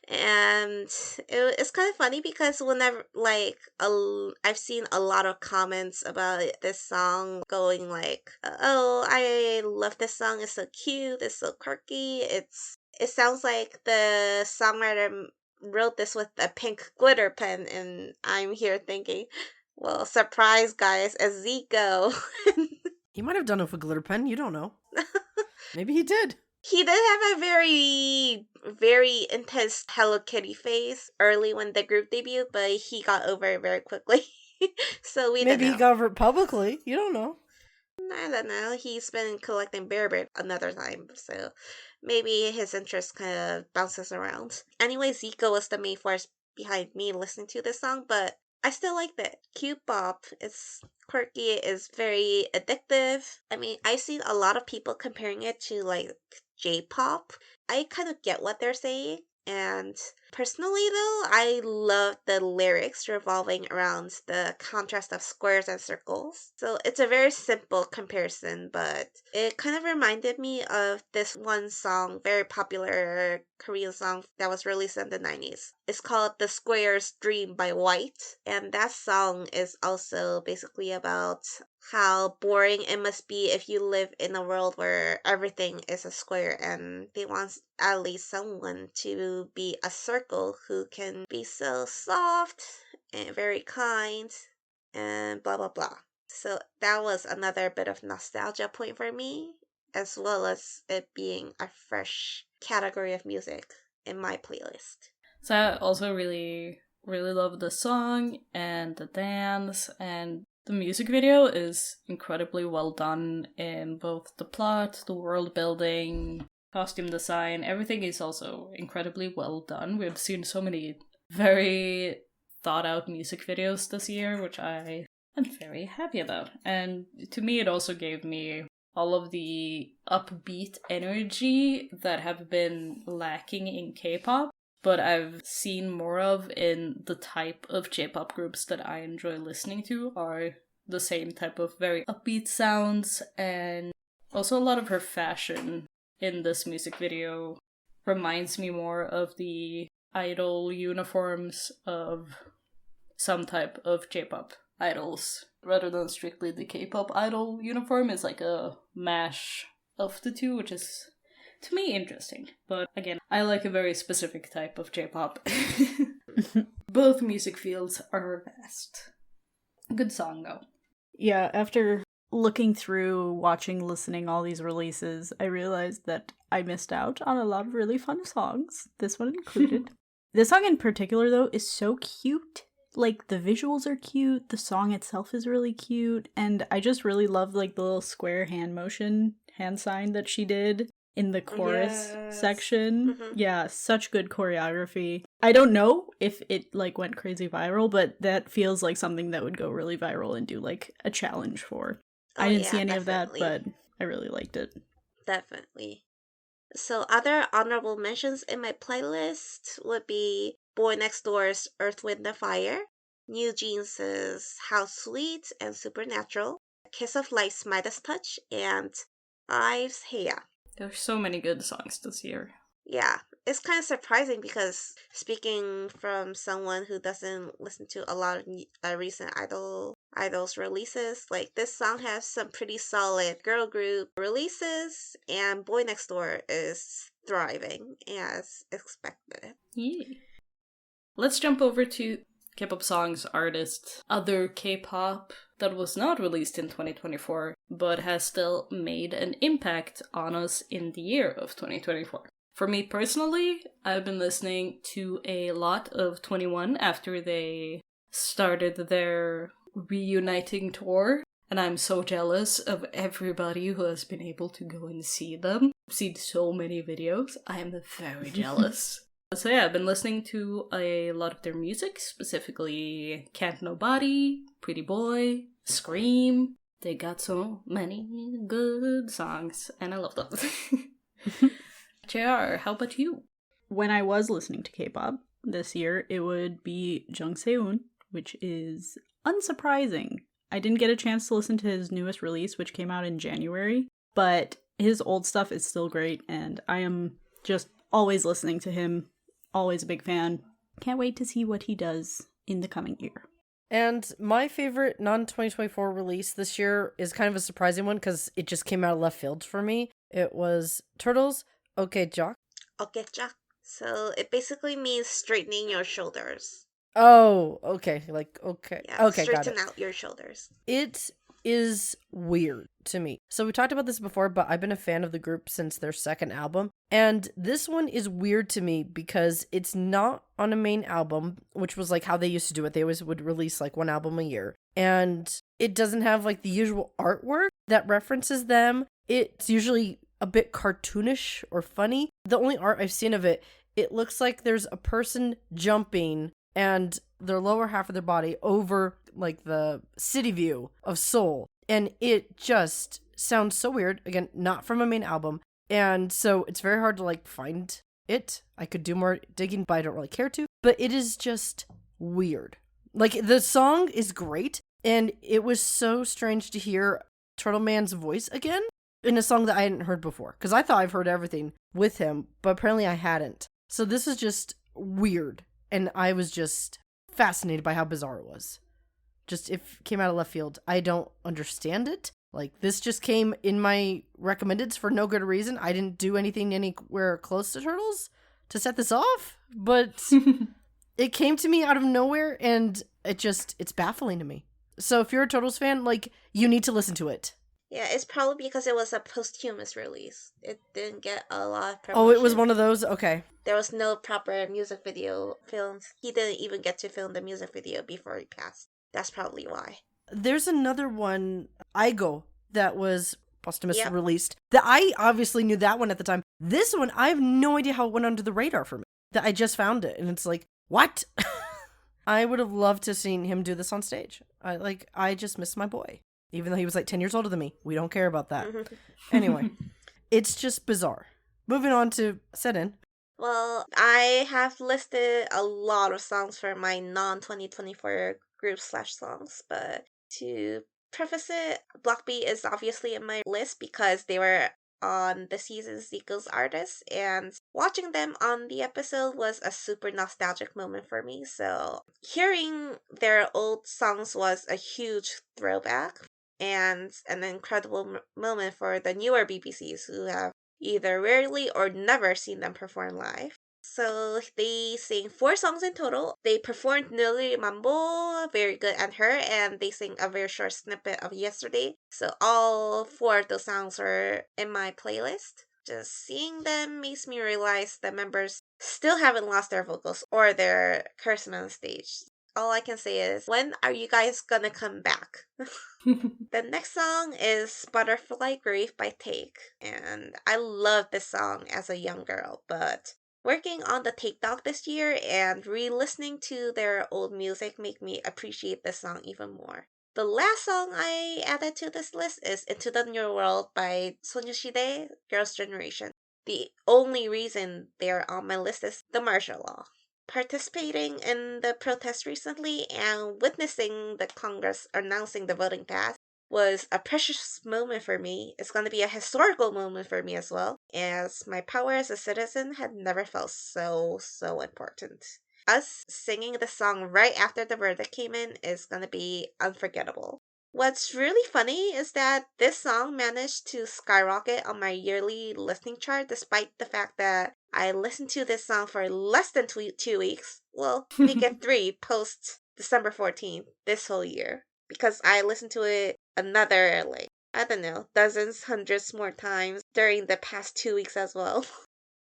And it's kind of funny because whenever I've seen a lot of comments about this song going like, oh, I love this song, it's so cute, it's so quirky, it sounds like the songwriter wrote this with a pink glitter pen, and I'm here thinking, well, surprise guys, it's Zico. He might have done it with a glitter pen, you don't know. Maybe he did. He did have a very, very intense Hello Kitty phase early when the group debuted, but he got over it very quickly. So we Maybe don't he know. got over it publicly. You don't know. I don't know. He's been collecting Bear Bear another time, so maybe his interest kind of bounces around. Anyway, Zico was the main force behind me listening to this song, but I still liked it. Cute bop. It's quirky. It's very addictive. I mean, I've seen a lot of people comparing it to like J-pop. I kind of get what they're saying. And personally, though, I love the lyrics revolving around the contrast of squares and circles. So it's a very simple comparison, but it kind of reminded me of this one song, very popular Korean song that was released in the 90s. It's called The Square's Dream by White. And that song is also basically about how boring it must be if you live in a world where everything is a square, and they want at least someone to be a circle who can be so soft and very kind and blah blah blah. So that was another bit of nostalgia point for me, as well as it being a fresh category of music in my playlist. So I also really, really love the song and the dance, and the music video is incredibly well done in both the plot, the world building, costume design. Everything is also incredibly well done. We've seen so many very thought out music videos this year, which I am very happy about. And to me, it also gave me all of the upbeat energy that have been lacking in K-pop, but I've seen more of in the type of J-pop groups that I enjoy listening to are the same type of very upbeat sounds, and also a lot of her fashion in this music video reminds me more of the idol uniforms of some type of J-pop idols, rather than strictly the K-pop idol uniform. Is like a mash of the two, which is, to me, interesting. But again, I like a very specific type of J-pop. Both music fields are vast. Good song, though. Yeah, after looking through, watching, listening all these releases, I realized that I missed out on a lot of really fun songs, this one included. This song in particular, though, is so cute. Like, the visuals are cute, the song itself is really cute, and I just really love, like, the little square hand sign that she did in the chorus section. Mm-hmm. Yeah, such good choreography. I don't know if it, like, went crazy viral, but that feels like something that would go really viral and do, like, a challenge for. I didn't see any definitely. of that, but I really liked it. Definitely. So other honorable mentions in my playlist would be Boy Next Door's Earth, Wind and Fire, New Jeans' How Sweet and Supernatural, Kiss of Light's Midas Touch, and Ives' Heya. There's so many good songs this year. Yeah, it's kind of surprising because speaking from someone who doesn't listen to a lot of recent idols releases, like this song has some pretty solid girl group releases, and Boy Next Door is thriving as expected. Yeah. Let's jump over to K-pop songs, artists, other K-pop that was not released in 2024, but has still made an impact on us in the year of 2024. For me personally, I've been listening to a lot of 21 after they started their reuniting tour, and I'm so jealous of everybody who has been able to go and see them. I've seen so many videos. I am very jealous. So yeah, I've been listening to a lot of their music, specifically Can't Nobody, Pretty Boy, Scream. They got so many good songs, and I love them. JR, how about you? When I was listening to K-pop this year, it would be Jung Se-eun, which is unsurprising. I didn't get a chance to listen to his newest release, which came out in January, but his old stuff is still great, and I am just always listening to him. Always a big fan. Can't wait to see what he does in the coming year. And my favorite non-2024 release this year is kind of a surprising one because it just came out of left field for me. It was Turtles, Okay Jock. Okay, Jack. So it basically means straightening your shoulders. Oh, okay. Like, okay. Yeah, Okay, got straighten it. out your shoulders. It is weird to me. So we talked about this before, but I've been a fan of the group since their second album. And this one is weird to me because it's not on a main album, which was like how they used to do it. They always would release like one album a year. And it doesn't have like the usual artwork that references them. It's usually a bit cartoonish or funny. The only art I've seen of it, it looks like there's a person jumping and their lower half of their body over like the city view of Seoul. And it just sounds so weird. Again, not from a main album. And so it's very hard to like find it. I could do more digging, but I don't really care to. But it is just weird. Like the song is great. And it was so strange to hear Turtle Man's voice again in a song that I hadn't heard before. Because I thought I've heard everything with him, but apparently I hadn't. So this is just weird. And I was just fascinated by how bizarre it was. Just, it came out of left field. I don't understand it. Like, this just came in my recommendeds for no good reason. I didn't do anything anywhere close to Turtles to set this off. But it came to me out of nowhere, and it's baffling to me. So if you're a Turtles fan, like, you need to listen to it. Yeah, it's probably because it was a posthumous release. It didn't get a lot of promotion. Oh, it was one of those? Okay. There was no proper music video filmed. He didn't even get to film the music video before he passed. That's probably why. There's another one, Aigo, that was posthumous Yep. released. That I obviously knew that one at the time. This one, I have no idea how it went under the radar for me. That I just found it, and it's like, what? I would have loved to have seen him do this on stage. I just miss my boy. Even though he was like 10 years older than me. We don't care about that. Anyway, it's just bizarre. Moving on to Set-In. Well, I have listed a lot of songs for my non-2024 group/songs, but to preface it, Block B is obviously in my list because they were on the season's Zico's artists, and watching them on the episode was a super nostalgic moment for me, so hearing their old songs was a huge throwback and an incredible moment for the newer BBCs who have either rarely or never seen them perform live. So they sing 4 songs in total. They performed Nearly Mambo, Very Good and Her, and they sing a very short snippet of Yesterday. So all 4 of those songs are in my playlist. Just seeing them makes me realize the members still haven't lost their vocals or their charisma on stage. All I can say is, when are you guys gonna come back? The next song is Butterfly Grave by Take, and I loved this song as a young girl, but working on the Take Dog this year and re-listening to their old music make me appreciate this song even more. The last song I added to this list is Into the New World by Sonyashide, Girls' Generation. The only reason they're on my list is the martial law. Participating in the protest recently and witnessing the Congress announcing the voting pass was a precious moment for me. It's going to be a historical moment for me as well, as my power as a citizen had never felt so important. Us singing the song right after the verdict came in is going to be unforgettable. What's really funny is that this song managed to skyrocket on my yearly listening chart despite the fact that I listened to this song for less than 2 weeks. Well, week 3 post December 14th this whole year. Because I listened to it another, I don't know, dozens, hundreds more times during the past 2 weeks as well.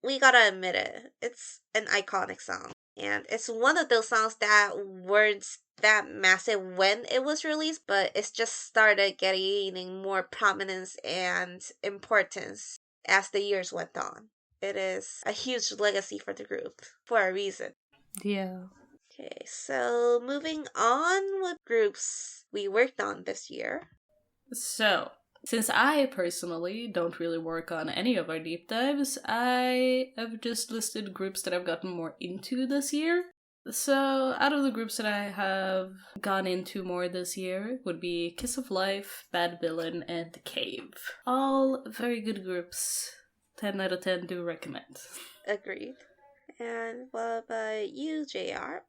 We gotta admit it. It's an iconic song. And it's one of those songs that weren't that massive when it was released, but it's just started getting more prominence and importance as the years went on. It is a huge legacy for the group, for a reason. Yeah. Okay, so moving on with groups we worked on this year. So, since I personally don't really work on any of our deep dives, I have just listed groups that I've gotten more into this year. So, out of the groups that I have gone into more this year would be Kiss of Life, Bad Villain, and The Cave. All very good groups. 10 out of 10 do recommend. Agreed. And what about you, JR?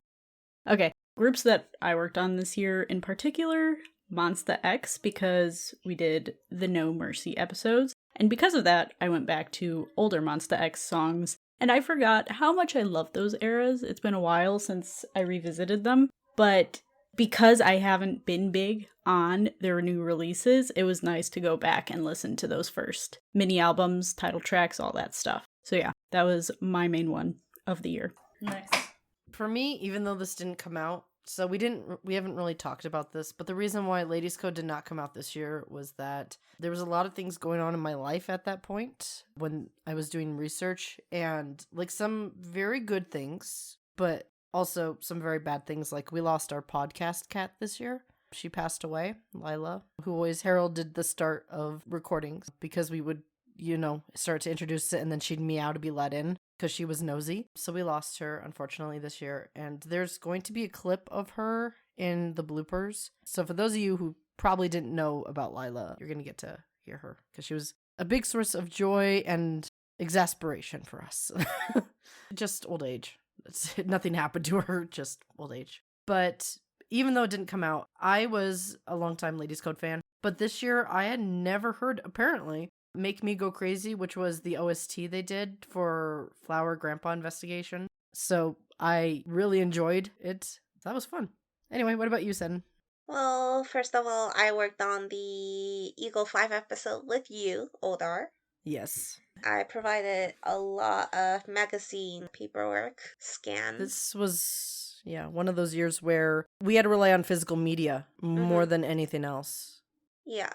Okay, groups that I worked on this year in particular, Monsta X, because we did the No Mercy episodes. And because of that, I went back to older Monsta X songs. And I forgot how much I love those eras. It's been a while since I revisited them. But because I haven't been big on their new releases, it was nice to go back and listen to those first mini albums, title tracks, all that stuff. So yeah, that was my main one of the year. Nice. For me, even though this didn't come out, so we haven't really talked about this, but the reason why Ladies Code did not come out this year was that there was a lot of things going on in my life at that point when I was doing research, and like some very good things, but also some very bad things. Like we lost our podcast cat this year. She passed away, Lila, who always heralded the start of recordings because we would, start to introduce it and then she'd meow to be let in because she was nosy. So we lost her, unfortunately, this year. And there's going to be a clip of her in the bloopers. So for those of you who probably didn't know about Lila, you're going to get to hear her because she was a big source of joy and exasperation for us. Just old age. Nothing happened to her, just old age. But even though it didn't come out, I was a longtime Ladies Code fan. But this year, I had never heard, apparently, Make Me Go Crazy, which was the OST they did for Flower Grandpa Investigation. So I really enjoyed it. That was fun. Anyway, what about you, Sen? Well, first of all, I worked on the Eagle 5 episode with you, Oldar. Yes. I provided a lot of magazine paperwork, scans. This was, one of those years where we had to rely on physical media more than anything else. Yeah.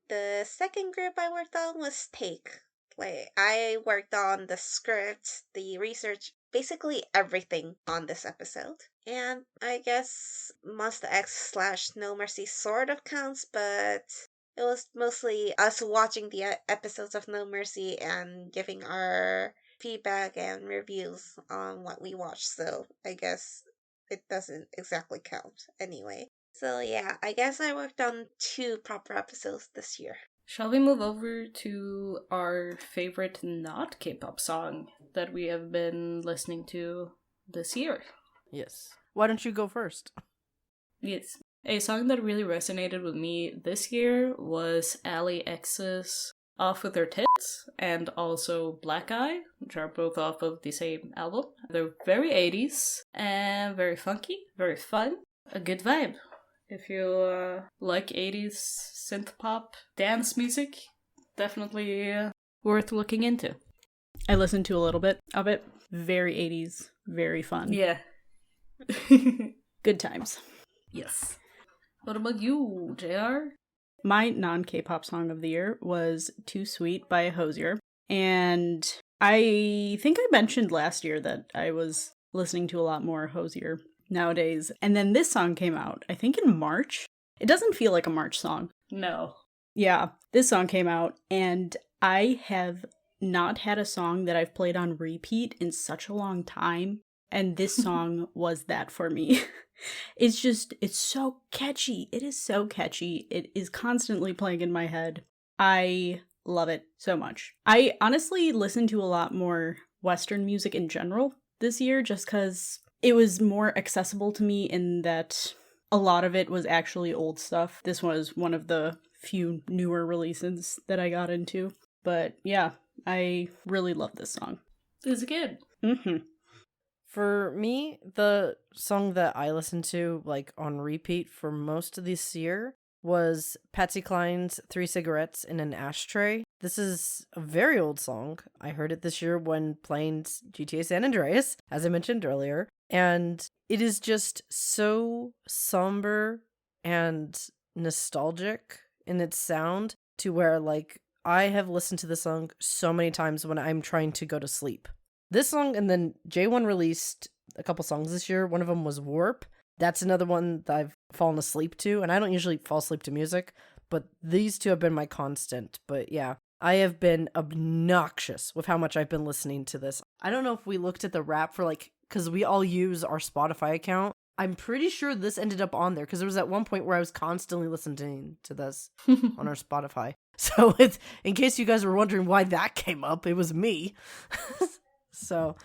The second group I worked on was Take. Like, I worked on the script, the research, basically everything on this episode. And I guess Monster X / No Mercy sort of counts, but it was mostly us watching the episodes of No Mercy and giving our feedback and reviews on what we watched, so I guess it doesn't exactly count anyway. So yeah, I guess I worked on 2 proper episodes this year. Shall we move over to our favorite not K-pop song that we have been listening to this year? Yes. Why don't you go first? Yes. A song that really resonated with me this year was Ali X's Off With Her Tits and also Black Eye, which are both off of the same album. They're very 80s and very funky, very fun, a good vibe. If you like 80s synth pop dance music, definitely worth looking into. I listened to a little bit of it. Very 80s, very fun. Yeah. Good times. Yes. What about you, JR? My non-K-pop song of the year was Too Sweet by Hosier. And I think I mentioned last year that I was listening to a lot more Hosier nowadays. And then this song came out, I think in March. It doesn't feel like a March song. No. Yeah, this song came out, and I have not had a song that I've played on repeat in such a long time. And this song was that for me. It's so catchy. It is so catchy. It is constantly playing in my head. I love it so much. I honestly listened to a lot more Western music in general this year just because it was more accessible to me in that a lot of it was actually old stuff. This was one of the few newer releases that I got into. But yeah, I really love this song. It's good. Mm-hmm. For me, the song that I listened to, like, on repeat for most of this year was Patsy Cline's 3 Cigarettes in an Ashtray. This is a very old song. I heard it this year when playing GTA San Andreas, as I mentioned earlier. And it is just so somber and nostalgic in its sound to where, like, I have listened to this song so many times when I'm trying to go to sleep. This song, and then J1 released a couple songs this year. One of them was Warp. That's another one that I've fallen asleep to, and I don't usually fall asleep to music, but these two have been my constant. But yeah, I have been obnoxious with how much I've been listening to this. I don't know if we looked at the rap for like because we all use our Spotify account. I'm pretty sure this ended up on there because there was at one point where I was constantly listening to this on our Spotify. So it's, in case you guys were wondering why that came up, it was me. So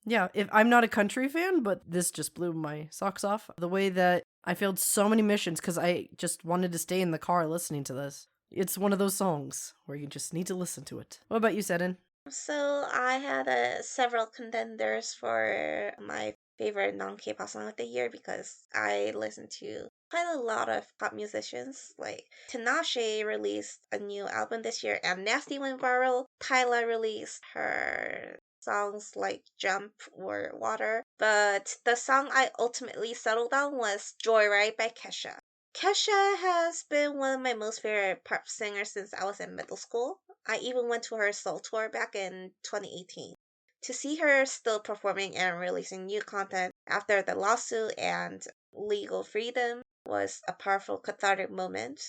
yeah, if I'm not a country fan, but this just blew my socks off. The way that I failed so many missions because I just wanted to stay in the car listening to this. It's one of those songs where you just need to listen to it. What about you, Seddon? So I had several contenders for my favorite non-K-pop song of the year because I listen to quite a lot of pop musicians. Like Tinashe released a new album this year, and Nasty went viral. Tyla released her songs like Jump or Water, but the song I ultimately settled on was Joyride by Kesha. Kesha has been one of my most favorite pop singers since I was in middle school. I even went to her Soul Tour back in 2018. To see her still performing and releasing new content after the lawsuit and legal freedom was a powerful cathartic moment.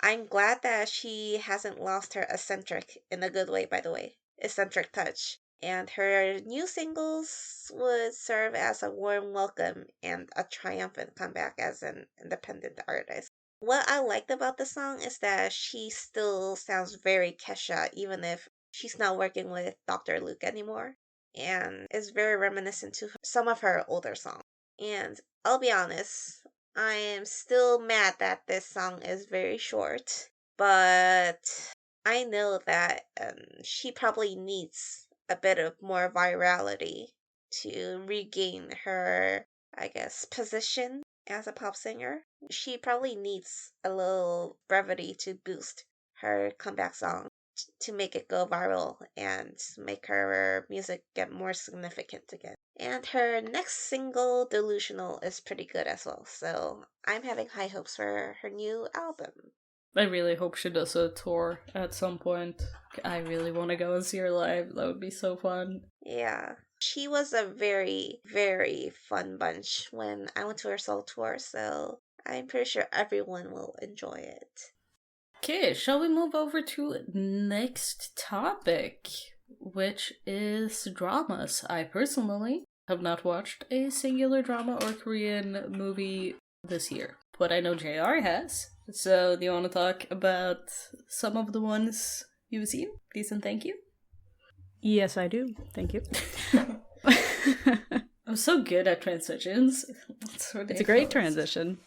I'm glad that she hasn't lost her eccentric, in a good way by the way, eccentric touch. And her new singles would serve as a warm welcome and a triumphant comeback as an independent artist. What I liked about the song is that she still sounds very Kesha, even if she's not working with Dr. Luke anymore, and is very reminiscent to some of her older songs. And I'll be honest, I am still mad that this song is very short, but I know that she probably needs a bit of more virality to regain her, I guess, position as a pop singer. She probably needs a little brevity to boost her comeback song to make it go viral and make her music get more significant again. And her next single, Delusional, is pretty good as well, so I'm having high hopes for her new album. I really hope she does a tour at some point. I really want to go and see her live. That would be so fun. Yeah. She was a very, very fun bunch when I went to her Soul Tour, so I'm pretty sure everyone will enjoy it. Okay, shall we move over to next topic, which is dramas. I personally have not watched a singular drama or Korean movie this year, but I know JR has. So, do you want to talk about some of the ones you've seen? Please and thank you. Yes, I do. Thank you. I'm so good at transitions. It's a great transition.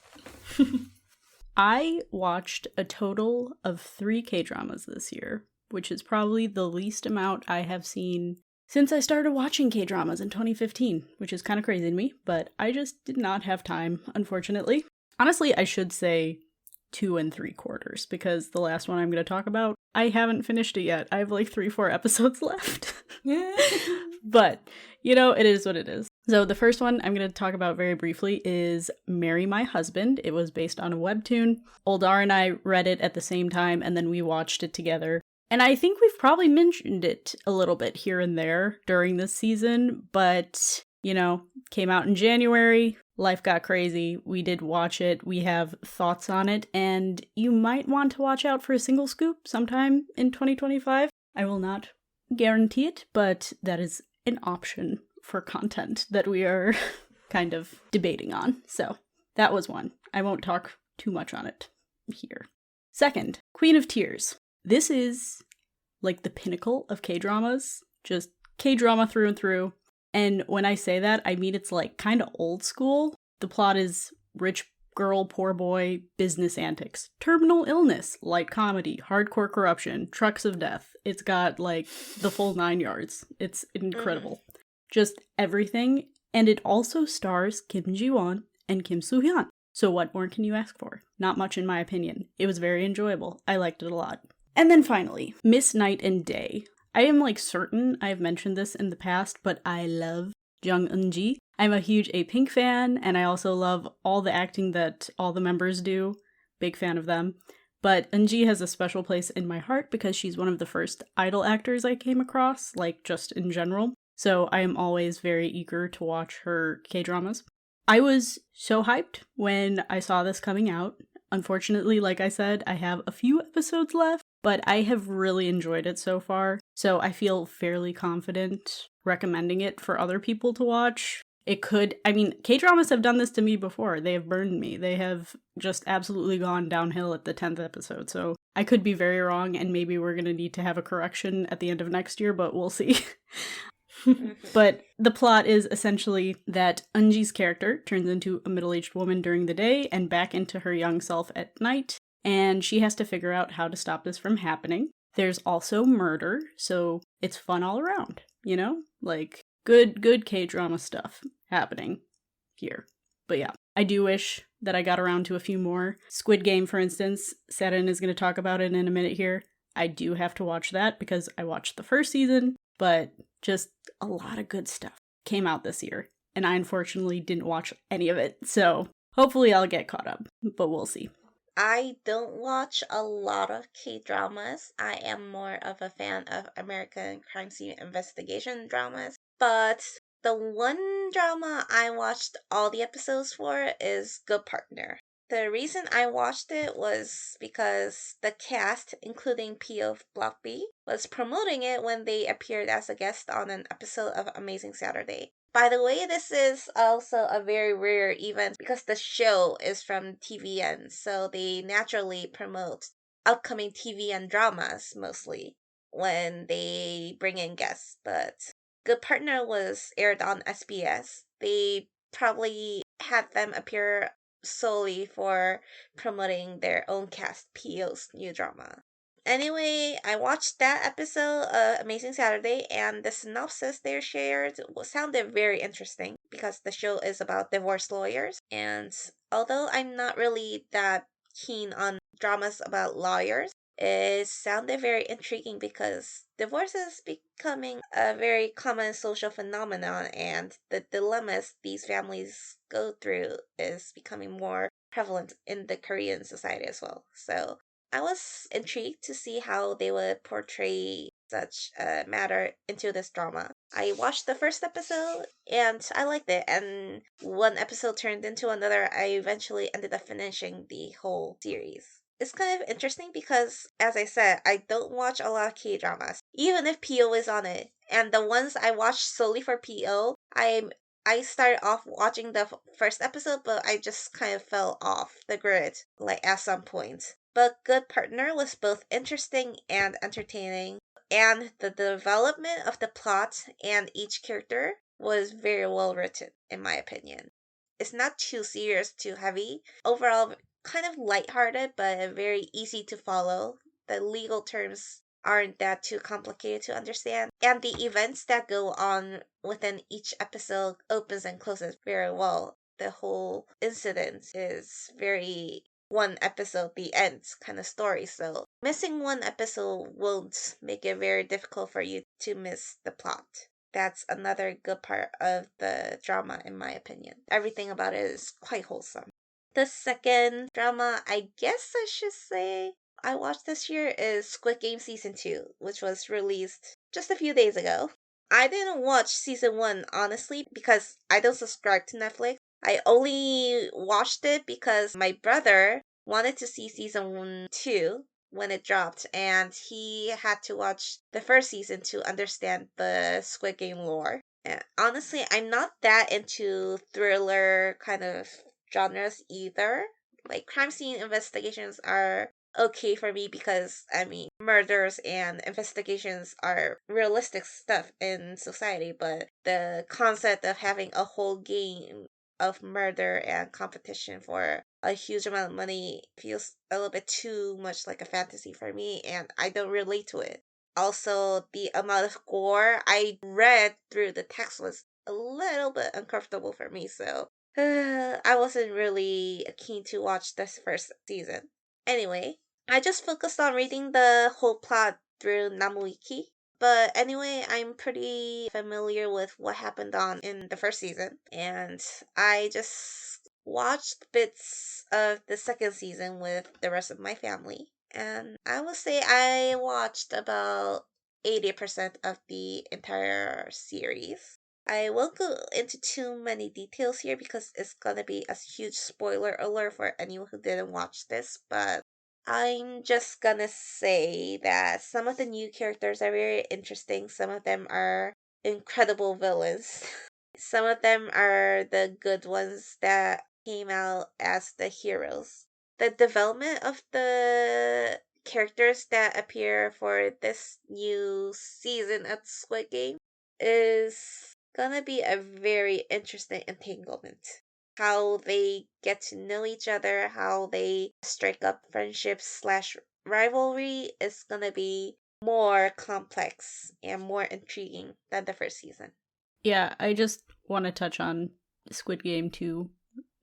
I watched a total of 3 K-dramas this year, which is probably the least amount I have seen since I started watching K-dramas in 2015, which is kind of crazy to me, but I just did not have time, unfortunately. Honestly, I should say 2 3/4, because the last one I'm going to talk about, I haven't finished it yet. I have like 3-4 episodes left. But, you know, it is what it is. So the first one I'm going to talk about very briefly is Marry My Husband. It was based on a webtoon. Oldar and I read it at the same time, and then we watched it together. And I think we've probably mentioned it a little bit here and there during this season, but, you know, came out in January. Life got crazy. We did watch it. We have thoughts on it, and you might want to watch out for a single scoop sometime in 2025. I will not guarantee it, but that is an option for content that we are kind of debating on. So that was one. I won't talk too much on it here. Second, Queen of Tears. This is like the pinnacle of K-dramas, just K-drama through and through. And when I say that, I mean it's like kind of old school. The plot is rich girl, poor boy, business antics, terminal illness, light comedy, hardcore corruption, trucks of death. It's got like the full 9 yards. It's incredible. Just everything. And it also stars Kim Ji-won and Kim Soo-hyun. So what more can you ask for? Not much in my opinion. It was very enjoyable. I liked it a lot. And then finally, Miss Night and Day. I am like certain I've mentioned this in the past, but I love Jung Eun-ji. I'm a huge A-Pink fan, and I also love all the acting that all the members do. Big fan of them. But Eun-ji has a special place in my heart because she's one of the first idol actors I came across, like just in general. So I am always very eager to watch her K-dramas. I was so hyped when I saw this coming out. Unfortunately, like I said, I have a few episodes left, but I have really enjoyed it so far. So I feel fairly confident recommending it for other people to watch. It could, I mean, K-dramas have done this to me before. They have burned me. They have just absolutely gone downhill at the 10th episode. So I could be very wrong, and maybe we're going to need to have a correction at the end of next year, but we'll see. But the plot is essentially that Unji's character turns into a middle-aged woman during the day and back into her young self at night, and she has to figure out how to stop this from happening. There's also murder, so it's fun all around, you know? Like, good K-drama stuff happening here. But yeah, I do wish that I got around to a few more. Squid Game, for instance, Saren is going to talk about it in a minute here. I do have to watch that because I watched the first season, but just a lot of good stuff came out this year, and I unfortunately didn't watch any of it, so hopefully I'll get caught up, but we'll see. I don't watch a lot of K-dramas. I am more of a fan of American crime scene investigation dramas. But the one drama I watched all the episodes for is Good Partner. The reason I watched it was because the cast, including P.O. Blockby, was promoting it when they appeared as a guest on an episode of Amazing Saturday. By the way, this is also a very rare event because the show is from TVN, so they naturally promote upcoming TVN dramas mostly when they bring in guests. But Good Partner was aired on SBS. They probably had them appear solely for promoting their own cast, PO's new drama. Anyway, I watched that episode of Amazing Saturday, and the synopsis they shared sounded very interesting because the show is about divorce lawyers. And although I'm not really that keen on dramas about lawyers, it sounded very intriguing because divorce is becoming a very common social phenomenon, and the dilemmas these families go through is becoming more prevalent in the Korean society as well. So I was intrigued to see how they would portray such a matter into this drama. I watched the first episode and I liked it, and one episode turned into another. I eventually ended up finishing the whole series. It's kind of interesting because, as I said, I don't watch a lot of K-dramas, even if PO is on it. And the ones I watched solely for PO, I started off watching the first episode, but I just kind of fell off the grid, like at some point. But Good Partner was both interesting and entertaining, and the development of the plot and each character was very well written, in my opinion. It's not too serious, too heavy. Overall, kind of lighthearted, but very easy to follow. The legal terms aren't that too complicated to understand, and the events that go on within each episode opens and closes very well. The whole incident is very one episode, the end kind of story, so missing one episode won't make it very difficult for you to miss the plot. That's another good part of the drama, in my opinion. Everything about it is quite wholesome. The second drama, I guess I should say, I watched this year is Squid Game Season 2, which was released just a few days ago. I didn't watch Season 1, honestly, because I don't subscribe to Netflix. I only watched it because my brother wanted to see Season 2 when it dropped, and he had to watch the first season to understand the Squid Game lore. And honestly, I'm not that into thriller kind of genres either. Like, crime scene investigations are okay for me because, I mean, murders and investigations are realistic stuff in society, but the concept of having a whole game of murder and competition for a huge amount of money feels a little bit too much like a fantasy for me, and I don't relate to it. Also, the amount of gore I read through the text was a little bit uncomfortable for me, so I wasn't really keen to watch this first season. Anyway, I just focused on reading the whole plot through Namawiki. But anyway, I'm pretty familiar with what happened on in the first season, and I just watched bits of the second season with the rest of my family. And I will say I watched about 80% of the entire series. I won't go into too many details here because it's gonna be a huge spoiler alert for anyone who didn't watch this, but I'm just gonna say that some of the new characters are very interesting. Some of them are incredible villains. Some of them are the good ones that came out as the heroes. The development of the characters that appear for this new season of Squid Game is gonna be a very interesting entanglement. How they get to know each other, how they strike up friendships slash rivalry is gonna be more complex and more intriguing than the first season. Yeah, I just want to touch on Squid Game 2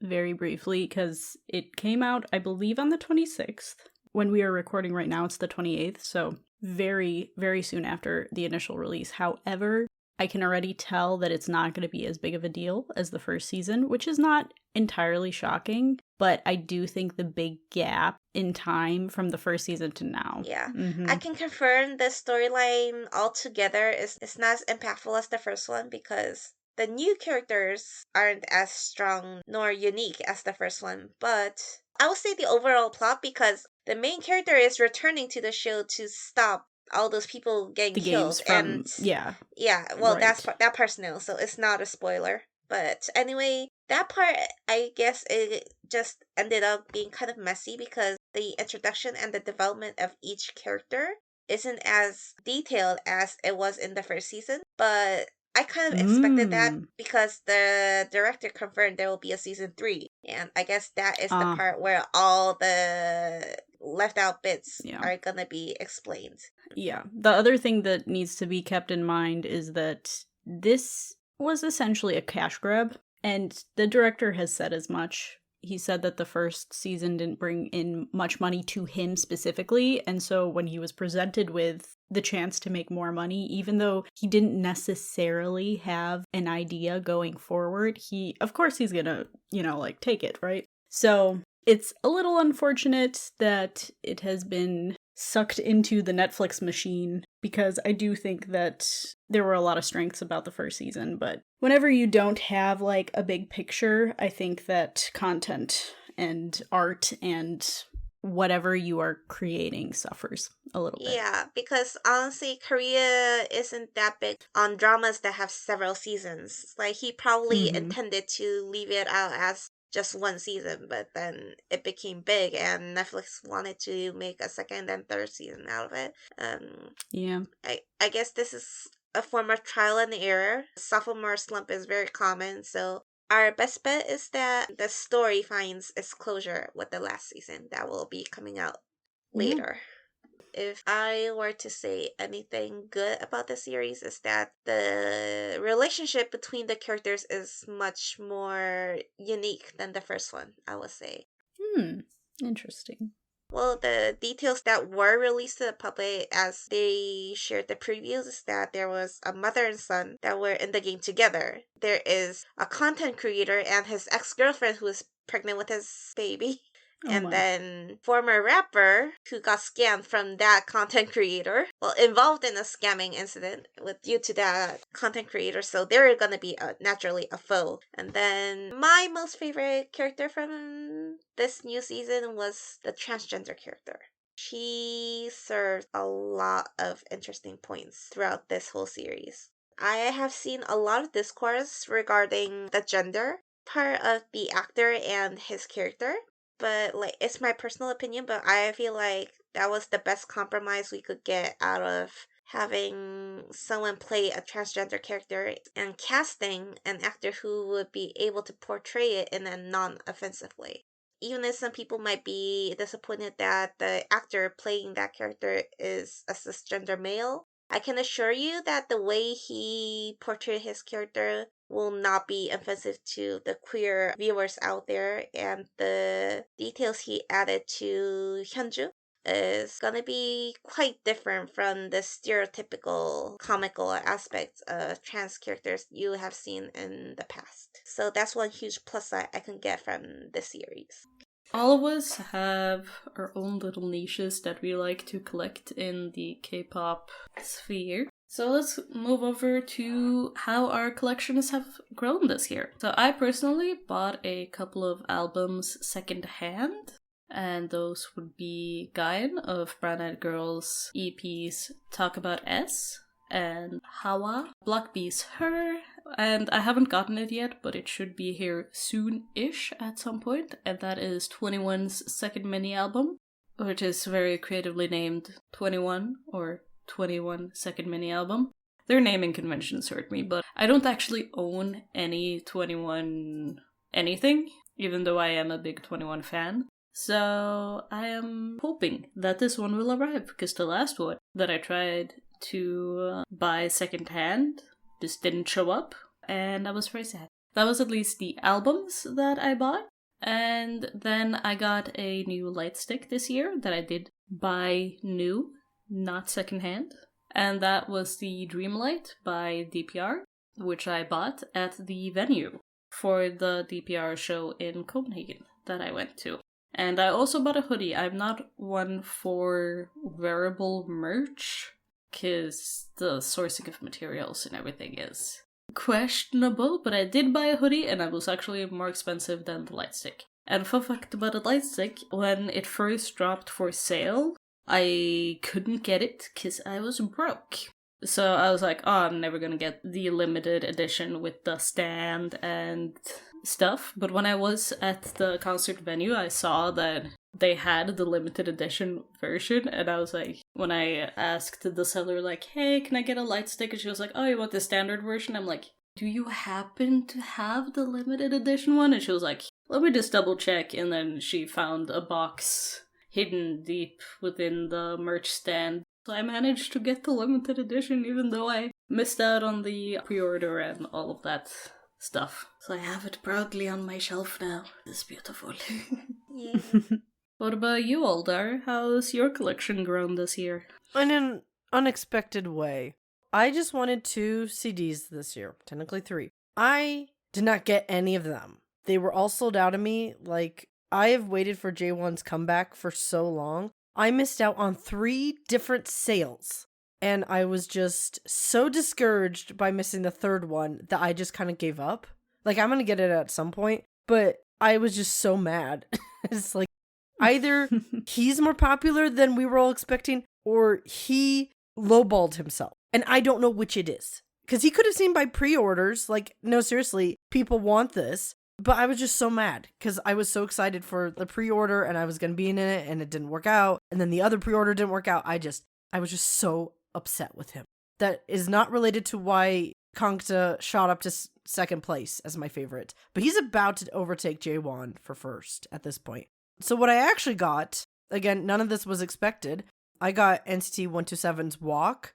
very briefly because it came out, I believe, on the 26th. When we are recording right now, it's the 28th, so very, very soon after the initial release. However, I can already tell that it's not going to be as big of a deal as the first season, which is not entirely shocking, but I do think the big gap in time from the first season to now. Yeah. Mm-hmm. I can confirm the storyline altogether is not as impactful as the first one because the new characters aren't as strong nor unique as the first one, but I will say the overall plot because the main character is returning to the show to stop all those people getting The killed games from, and yeah. well, right. that part's new, so it's not a spoiler. But anyway, that part, I guess it just ended up being kind of messy because the introduction and the development of each character isn't as detailed as it was in the first season. But I kind of expected that because the director confirmed there will be a season 3. And I guess that is the part where all the left out bits are gonna be explained. Yeah. The other thing that needs to be kept in mind is that this was essentially a cash grab, and the director has said as much. He said that the first season didn't bring in much money to him specifically, and so when he was presented with the chance to make more money, even though he didn't necessarily have an idea going forward, of course he's gonna, take it, right? So it's a little unfortunate that it has been sucked into the Netflix machine, because I do think that there were a lot of strengths about the first season, but whenever you don't have like a big picture, I think that content and art and whatever you are creating suffers a little bit. Yeah, because honestly, Korea isn't that big on dramas that have several seasons. Like, he probably intended to leave it out as just one season, but then it became big and Netflix wanted to make a second and third season out of it. Yeah. I guess this is a form of trial and error. Sophomore slump is very common, so our best bet is that the story finds its closure with the last season that will be coming out later. If I were to say anything good about the series, is that the relationship between the characters is much more unique than the first one, I would say. Interesting. Well, the details that were released to the public as they shared the previews is that there was a mother and son that were in the game together. There is a content creator and his ex-girlfriend who is pregnant with his baby. And then former rapper who got scammed from that content creator, involved in a scamming incident due to that content creator, so they're gonna be naturally a foe. And then my most favorite character from this new season was the transgender character. She served a lot of interesting points throughout this whole series. I have seen a lot of discourse regarding the gender part of the actor and his character. But, it's my personal opinion, but I feel like that was the best compromise we could get out of having someone play a transgender character and casting an actor who would be able to portray it in a non-offensive way. Even if some people might be disappointed that the actor playing that character is a cisgender male, I can assure you that the way he portrayed his character will not be offensive to the queer viewers out there, and the details he added to Hyunju is gonna be quite different from the stereotypical comical aspects of trans characters you have seen in the past. So that's one huge plus side I can get from this series. All of us have our own little niches that we like to collect in the K-pop sphere. So let's move over to how our collections have grown this year. So I personally bought a couple of albums secondhand, and those would be Gain of Brown Eyed Girls EP's Talk About S and Hawa. Block B's Her, and I haven't gotten it yet, but it should be here soon-ish at some point, and that is 21's second mini-album, which is very creatively named 21, or 21 second mini-album. Their naming conventions hurt me, but I don't actually own any 21 anything, even though I am a big 21 fan. So I am hoping that this one will arrive, because the last one that I tried to buy secondhand just didn't show up, and I was very sad. That was at least the albums that I bought, and then I got a new light stick this year that I did buy new, not secondhand, and that was the Dreamlight by DPR, which I bought at the venue for the DPR show in Copenhagen that I went to. And I also bought a hoodie. I'm not one for wearable merch, because the sourcing of materials and everything is questionable, but I did buy a hoodie, and it was actually more expensive than the light stick. And fun fact about the light stick, when it first dropped for sale, I couldn't get it because I was broke. So I was like, oh, I'm never gonna get the limited edition with the stand and stuff. But when I was at the concert venue, I saw that they had the limited edition version, and I was like, when I asked the seller, like, hey, can I get a light stick? And she was like, oh, you want the standard version? I'm like, do you happen to have the limited edition one? And she was like, let me just double check. And then she found a box hidden deep within the merch stand. So I managed to get the limited edition, even though I missed out on the pre-order and all of that stuff. So I have it proudly on my shelf now. It's beautiful. Yeah. What about you, Aldar? How's your collection grown this year? In an unexpected way. I just wanted 2 CDs this year. Technically 3. I did not get any of them. They were all sold out of me. Like, I have waited for J1's comeback for so long. I missed out on 3 different sales. And I was just so discouraged by missing the 3rd one that I just kind of gave up. Like, I'm going to get it at some point. But I was just so mad. It's like, either he's more popular than we were all expecting, or he lowballed himself. And I don't know which it is. Because he could have seen by pre-orders, like, no, seriously, people want this. But I was just so mad because I was so excited for the pre-order and I was going to be in it and it didn't work out. And then the other pre-order didn't work out. I was just so upset with him. That is not related to why Kangta shot up to 2nd place as my favorite. But he's about to overtake Jaewon for 1st at this point. So what I actually got, again, none of this was expected. I got NCT 127's Walk.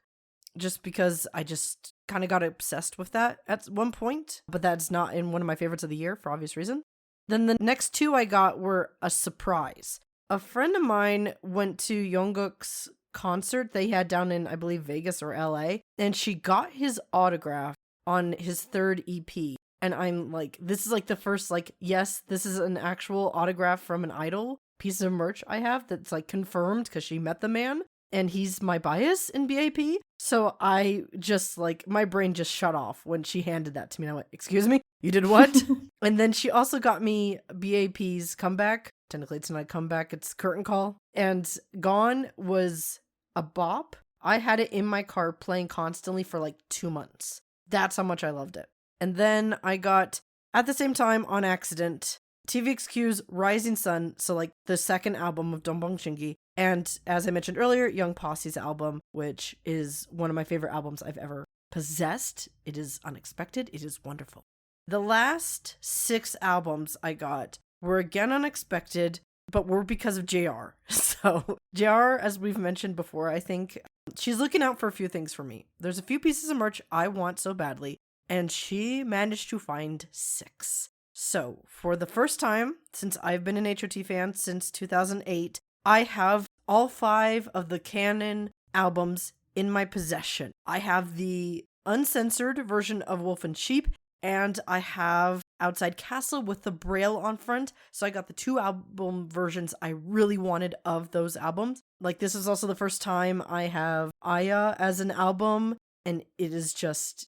Just because I just kind of got obsessed with that at one point. But that's not in one of my favorites of the year for obvious reason. Then the next 2 I got were a surprise. A friend of mine went to Jungkook's concert they had down in, I believe, Vegas or LA. And she got his autograph on his 3rd EP. And I'm like, this is like the first, like, yes, this is an actual autograph from an idol piece of merch I have that's like confirmed because she met the man. And he's my bias in BAP. So I just, like, my brain just shut off when she handed that to me. And I went, excuse me? You did what? And then she also got me BAP's Comeback. Technically, it's not a comeback. It's Curtain Call. And Gone was a bop. I had it in my car playing constantly for, like, 2 months. That's how much I loved it. And then I got, at the same time, on accident, TVXQ's Rising Sun. So, like, the 2nd album of Dongbong Shingi. And as I mentioned earlier, Young Posse's album, which is one of my favorite albums I've ever possessed. It is unexpected. It is wonderful. The last 6 albums I got were again unexpected, but were because of JR. So JR, as we've mentioned before, I think she's looking out for a few things for me. There's a few pieces of merch I want so badly, and she managed to find 6. So for the first time since I've been an HOT fan since 2008, I have all 5 of the canon albums in my possession. I have the uncensored version of Wolf and Sheep, and I have Outside Castle with the Braille on front. So I got the 2 album versions I really wanted of those albums. Like, this is also the first time I have Aya as an album, and it is just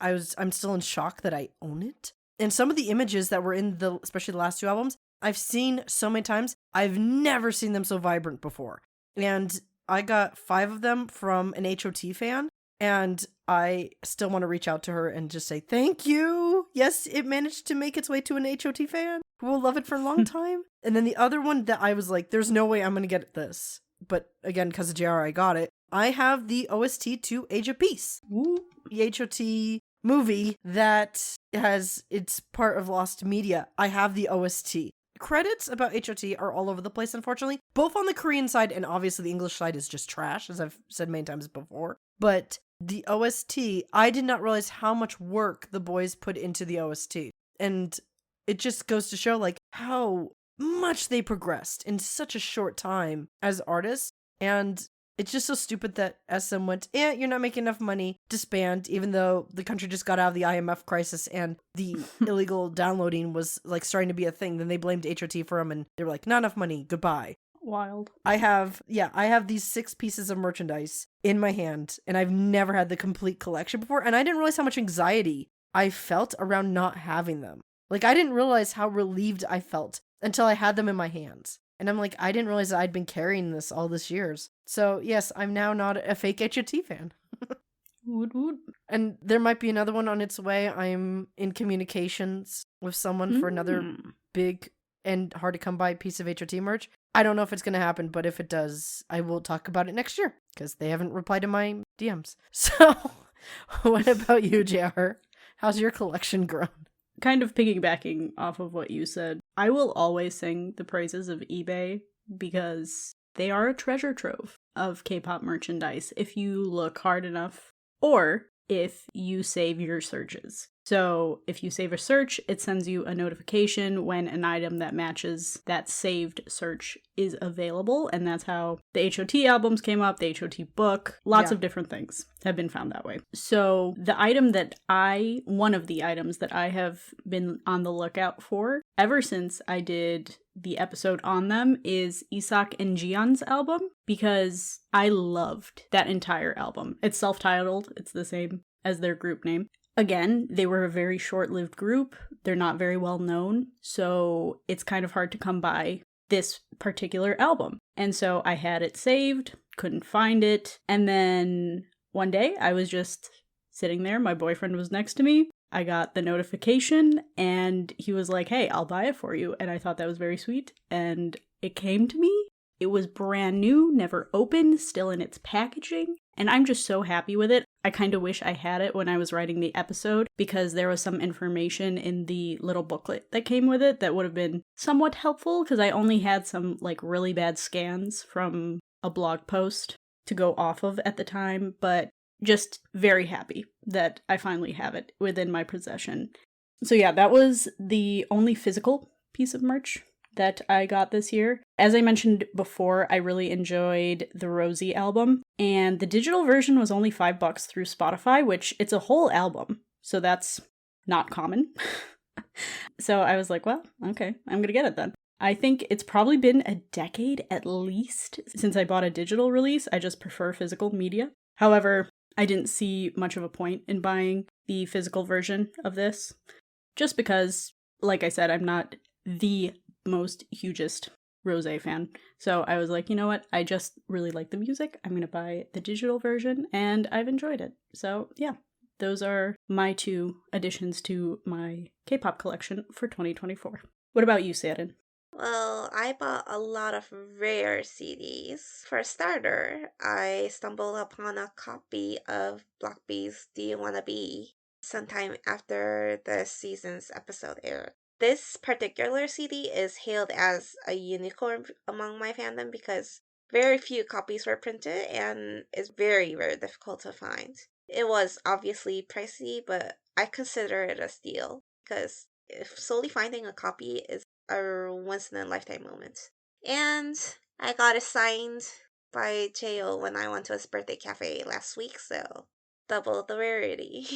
I'm still in shock that I own it. And some of the images that were in especially the last 2 albums, I've seen so many times. I've never seen them so vibrant before. And I got 5 of them from an HOT fan. And I still want to reach out to her and just say, thank you. Yes, it managed to make its way to an HOT fan who will love it for a long time. And then the other one that I was like, there's no way I'm going to get this. But again, because of JR, I got it. I have the OST to Age of Peace. Ooh. The HOT movie that it's part of Lost Media. I have the OST. Credits about HOT are all over the place, unfortunately. Both on the Korean side, and obviously the English side is just trash, as I've said many times before. But the OST, I did not realize how much work the boys put into the OST. And it just goes to show, like, how much they progressed in such a short time as artists. And it's just so stupid that SM went, you're not making enough money, disband, even though the country just got out of the IMF crisis and the illegal downloading was, like, starting to be a thing. Then they blamed HOT for them, and they were like, not enough money, goodbye. Wild. I have these 6 pieces of merchandise in my hand, and I've never had the complete collection before, and I didn't realize how much anxiety I felt around not having them. Like, I didn't realize how relieved I felt until I had them in my hands. And I'm like, I didn't realize that I'd been carrying this all this years. So, yes, I'm now not a fake HOT fan. Woot woot. And there might be another one on its way. I'm in communications with someone for another big and hard to come by piece of HOT merch. I don't know if it's going to happen, but if it does, I will talk about it next year because they haven't replied to my DMs. So, what about you, JR? How's your collection grown? Kind of piggybacking off of what you said, I will always sing the praises of eBay because they are a treasure trove of K-pop merchandise if you look hard enough or if you save your searches. So if you save a search, it sends you a notification when an item that matches that saved search is available, and that's how the HOT albums came up, the HOT book, lots of different things have been found that way. So one of the items that I have been on the lookout for ever since I did the episode on them is Isak and Jian's album, because I loved that entire album. It's self-titled, it's the same as their group name. Again, they were a very short-lived group. They're not very well known, so it's kind of hard to come by this particular album. And so I had it saved, couldn't find it, and then one day I was just sitting there, my boyfriend was next to me, I got the notification, and he was like, hey, I'll buy it for you, and I thought that was very sweet, and it came to me. It was brand new, never opened, still in its packaging, and I'm just so happy with it. I kind of wish I had it when I was writing the episode because there was some information in the little booklet that came with it that would have been somewhat helpful because I only had some like really bad scans from a blog post to go off of at the time, but just very happy that I finally have it within my possession. So yeah, that was the only physical piece of merch that I got this year. As I mentioned before, I really enjoyed the Rosie album, and the digital version was only $5 through Spotify, which it's a whole album, so that's not common. So I was like, well, okay, I'm gonna get it then. I think it's probably been a decade at least since I bought a digital release. I just prefer physical media. However, I didn't see much of a point in buying the physical version of this, just because, like I said, I'm not the most hugest Rose fan. So I was like, you know what? I just really like the music. I'm going to buy the digital version, and I've enjoyed it. So yeah, those are my 2 additions to my K-pop collection for 2024. What about you, Saren? Well, I bought a lot of rare CDs. For a starter, I stumbled upon a copy of Block B's Do You Wanna Be sometime after the season's episode aired. This particular CD is hailed as a unicorn among my fandom because very few copies were printed and it's very, very difficult to find. It was obviously pricey, but I consider it a steal because if solely finding a copy is a once-in-a-lifetime moment. And I got it signed by Jo when I went to his birthday cafe last week, so double the rarity.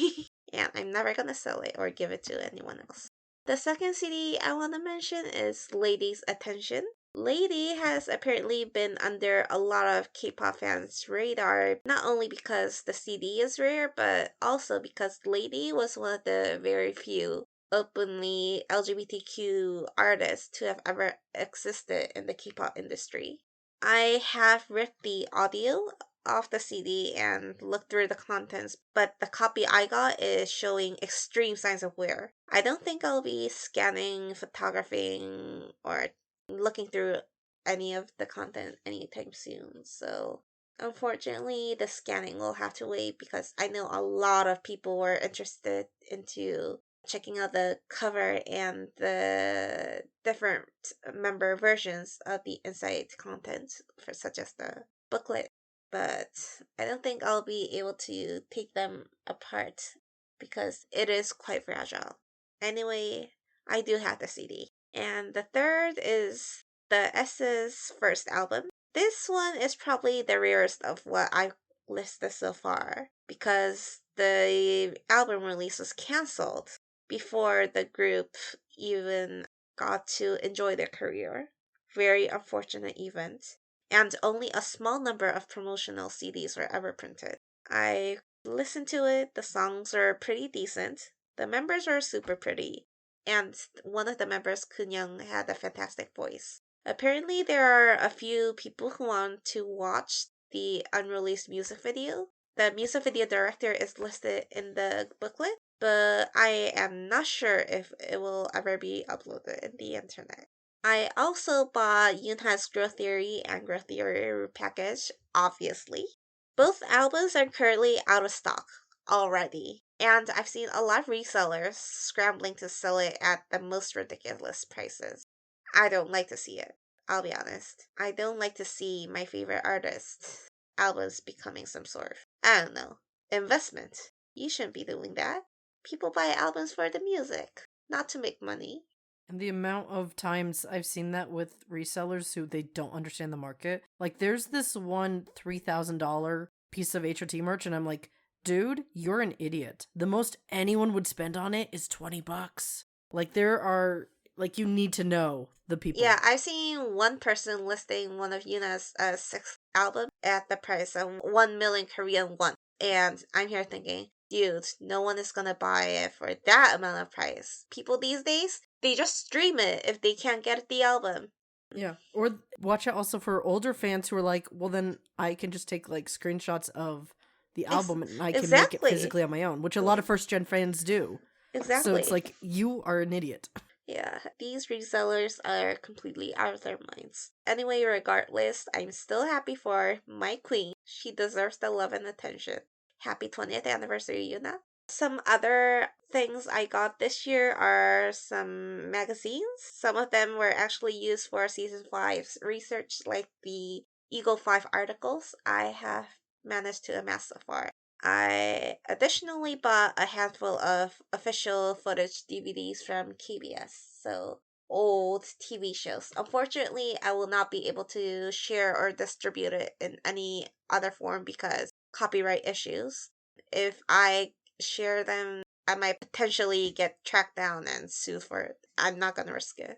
And I'm never gonna sell it or give it to anyone else. The second CD I want to mention is Lady's Attention. Lady has apparently been under a lot of K-pop fans' radar, not only because the CD is rare, but also because Lady was one of the very few openly LGBTQ artists to have ever existed in the K-pop industry. I have ripped the audio off the CD and looked through the contents, but the copy I got is showing extreme signs of wear. I don't think I'll be scanning, photographing, or looking through any of the content anytime soon. So, unfortunately, the scanning will have to wait because I know a lot of people were interested into checking out the cover and the different member versions of the inside content, for such as the booklet. But I don't think I'll be able to take them apart because it is quite fragile. Anyway, I do have the CD. And the third is the S's first album. This one is probably the rarest of what I've listed so far because the album release was cancelled before the group even got to enjoy their career. Very unfortunate event. And only a small number of promotional CDs were ever printed. I listened to it, the songs are pretty decent, the members are super pretty, and one of the members, Kun Young, had a fantastic voice. Apparently, there are a few people who want to watch the unreleased music video. The music video director is listed in the booklet, but I am not sure if it will ever be uploaded in the internet. I also bought Yunha's Growth Theory and Growth Theory package, obviously. Both albums are currently out of stock already, and I've seen a lot of resellers scrambling to sell it at the most ridiculous prices. I don't like to see it, I'll be honest. I don't like to see my favorite artists' albums becoming some sort of, I don't know, investment. You shouldn't be doing that. People buy albums for the music, not to make money. And the amount of times I've seen that with resellers who they don't understand the market. Like, there's this one $3,000 piece of HOT merch, and I'm like, dude, you're an idiot. The most anyone would spend on it is $20. Like, there are, like, you need to know the people. Yeah, I've seen one person listing one of Yuna's sixth album at the price of 1 million Korean won. And I'm here thinking, dude, no one is gonna buy it for that amount of price. People these days, they just stream it if they can't get the album. Yeah. Or watch out also for older fans who are like, well, then I can just take, like, screenshots of the album and I can make it exactly. physically on my own, which a lot of first-gen fans do. Exactly. So it's like, you are an idiot. Yeah, these resellers are completely out of their minds. Anyway, regardless, I'm still happy for my queen. She deserves the love and attention. Happy 20th anniversary, Yuna. Some other things I got this year are some magazines. Some of them were actually used for season 5's research, like the Eagle 5 articles I have managed to amass so far. I additionally bought a handful of official footage DVDs from KBS, so old TV shows. Unfortunately, I will not be able to share or distribute it in any other form because copyright issues. If I share them, I might potentially get tracked down and sued for it. I'm not gonna risk it.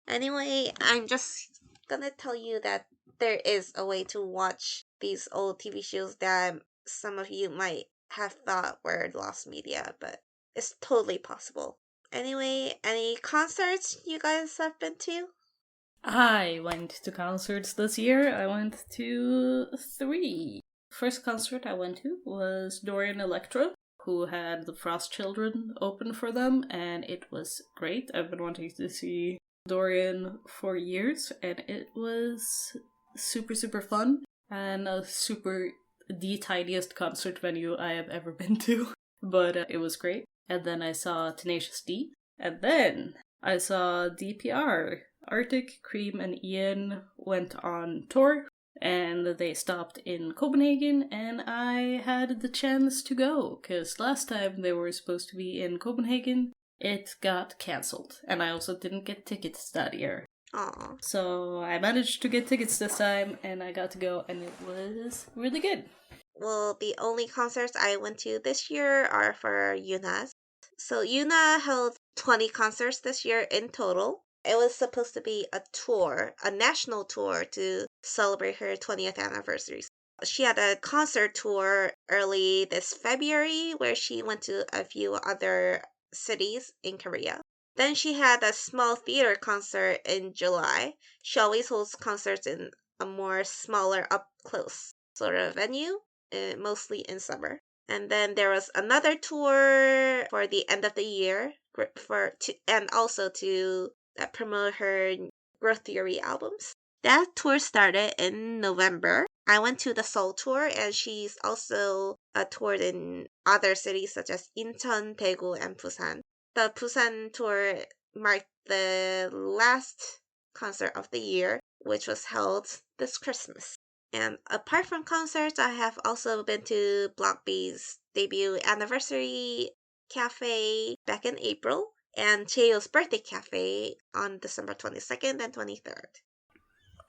Anyway, I'm just gonna tell you that there is a way to watch these old TV shows that some of you might have thought were lost media, but it's totally possible. Anyway, any concerts you guys have been to? I went to concerts this year. I went to 3. First concert I went to was Dorian Electra, who had the Frost Children open for them, and it was great. I've been wanting to see Dorian for years, and it was super, super fun, and the tiniest concert venue I have ever been to, but it was great. And then I saw Tenacious D, and then I saw DPR. Arctic, Cream, and Ian went on tour, and they stopped in Copenhagen, and I had the chance to go, because last time they were supposed to be in Copenhagen, it got cancelled, and I also didn't get tickets that year. Aww. So I managed to get tickets this time, and I got to go, and it was really good. Well, the only concerts I went to this year are for Yuna's. So Yuna held 20 concerts this year in total. It was supposed to be a tour, a national tour to celebrate her 20th anniversary. She had a concert tour early this February where she went to a few other cities in Korea. Then she had a small theater concert in July. She always holds concerts in a more smaller, up close sort of venue, mostly in summer. And then there was another tour for the end of the year and also to promote her Growth Theory albums. That tour started in November. I went to the Seoul tour, and she's also toured in other cities such as Incheon, Daegu, and Busan. The Busan tour marked the last concert of the year, which was held this Christmas. And apart from concerts, I have also been to Block B's debut anniversary cafe back in April, and Cheo's birthday cafe on December 22nd and 23rd.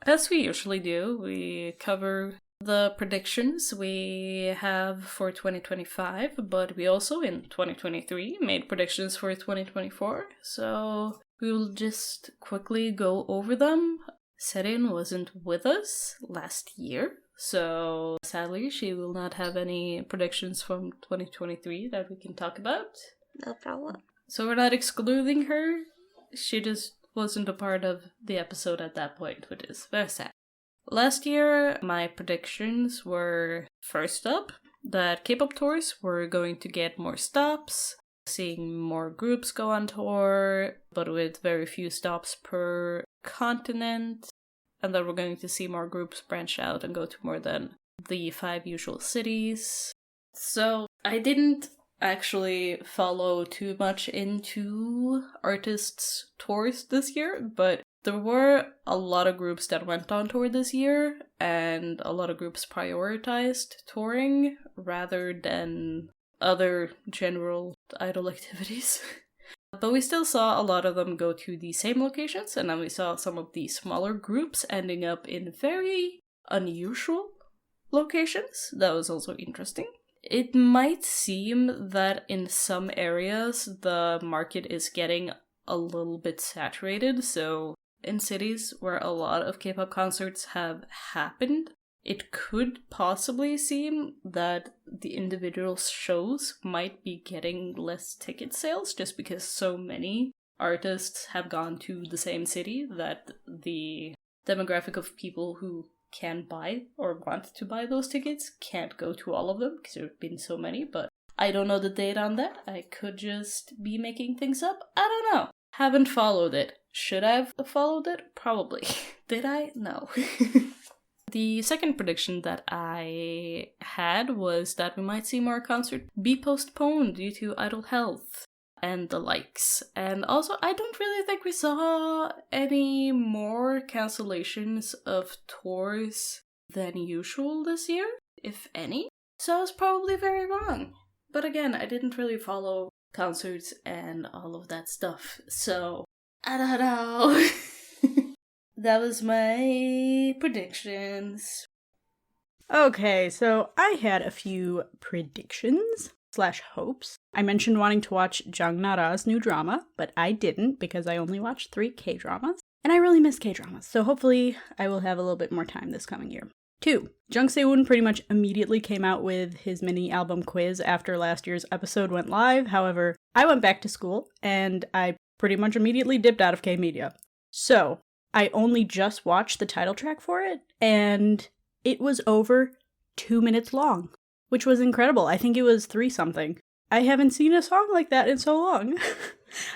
As we usually do, we cover the predictions we have for 2025, but we also in 2023 made predictions for 2024, so we'll just quickly go over them. Serin wasn't with us last year, so sadly she will not have any predictions from 2023 that we can talk about. No problem. So we're not excluding her, she just wasn't a part of the episode at that point, which is very sad. Last year, my predictions were, first up, that K-pop tours were going to get more stops, seeing more groups go on tour, but with very few stops per continent, and that we're going to see more groups branch out and go to more than the 5 usual cities. So I didn't actually follow too much into artists' tours this year, but there were a lot of groups that went on tour this year, and a lot of groups prioritized touring rather than other general idol activities. But we still saw a lot of them go to the same locations, and then we saw some of the smaller groups ending up in very unusual locations. That was also interesting. It might seem that in some areas the market is getting a little bit saturated, so in cities where a lot of K-pop concerts have happened, it could possibly seem that the individual shows might be getting less ticket sales just because so many artists have gone to the same city that the demographic of people who can buy or want to buy those tickets can't go to all of them because there have been so many, but I don't know the date on that. I could just be making things up. I don't know. Haven't followed it. Should I have followed it? Probably. Did I? No. The second prediction that I had was that we might see more concerts be postponed due to idol health and the likes. And also, I don't really think we saw any more cancellations of tours than usual this year, if any. So I was probably very wrong. But again, I didn't really follow concerts and all of that stuff, so I don't know. That was my predictions. Okay, so I had a few predictions / hopes. I mentioned wanting to watch Jang Nara's new drama, but I didn't because I only watched 3 K-dramas, and I really miss K-dramas, so hopefully I will have a little bit more time this coming year. 2. Jung Se-woon pretty much immediately came out with his mini album quiz after last year's episode went live. However, I went back to school, and I pretty much immediately dipped out of K-media. So, I only just watched the title track for it, and it was over 2 minutes long, which was incredible. I think it was 3-something. I haven't seen a song like that in so long.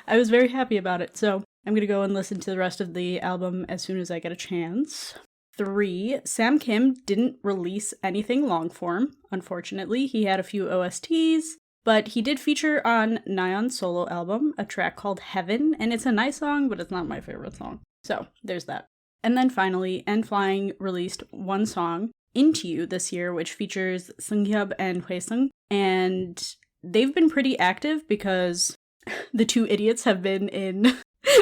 I was very happy about it, so I'm gonna go and listen to the rest of the album as soon as I get a chance. 3. Sam Kim didn't release anything long form, unfortunately. He had a few OSTs, but he did feature on Nayeon's solo album a track called Heaven, and it's a nice song, but it's not my favorite song. So, there's that. And then finally, N-Flying released one song, Into You, this year, which features Seunghyub and Hwaesung, and they've been pretty active because the 2 idiots have been in...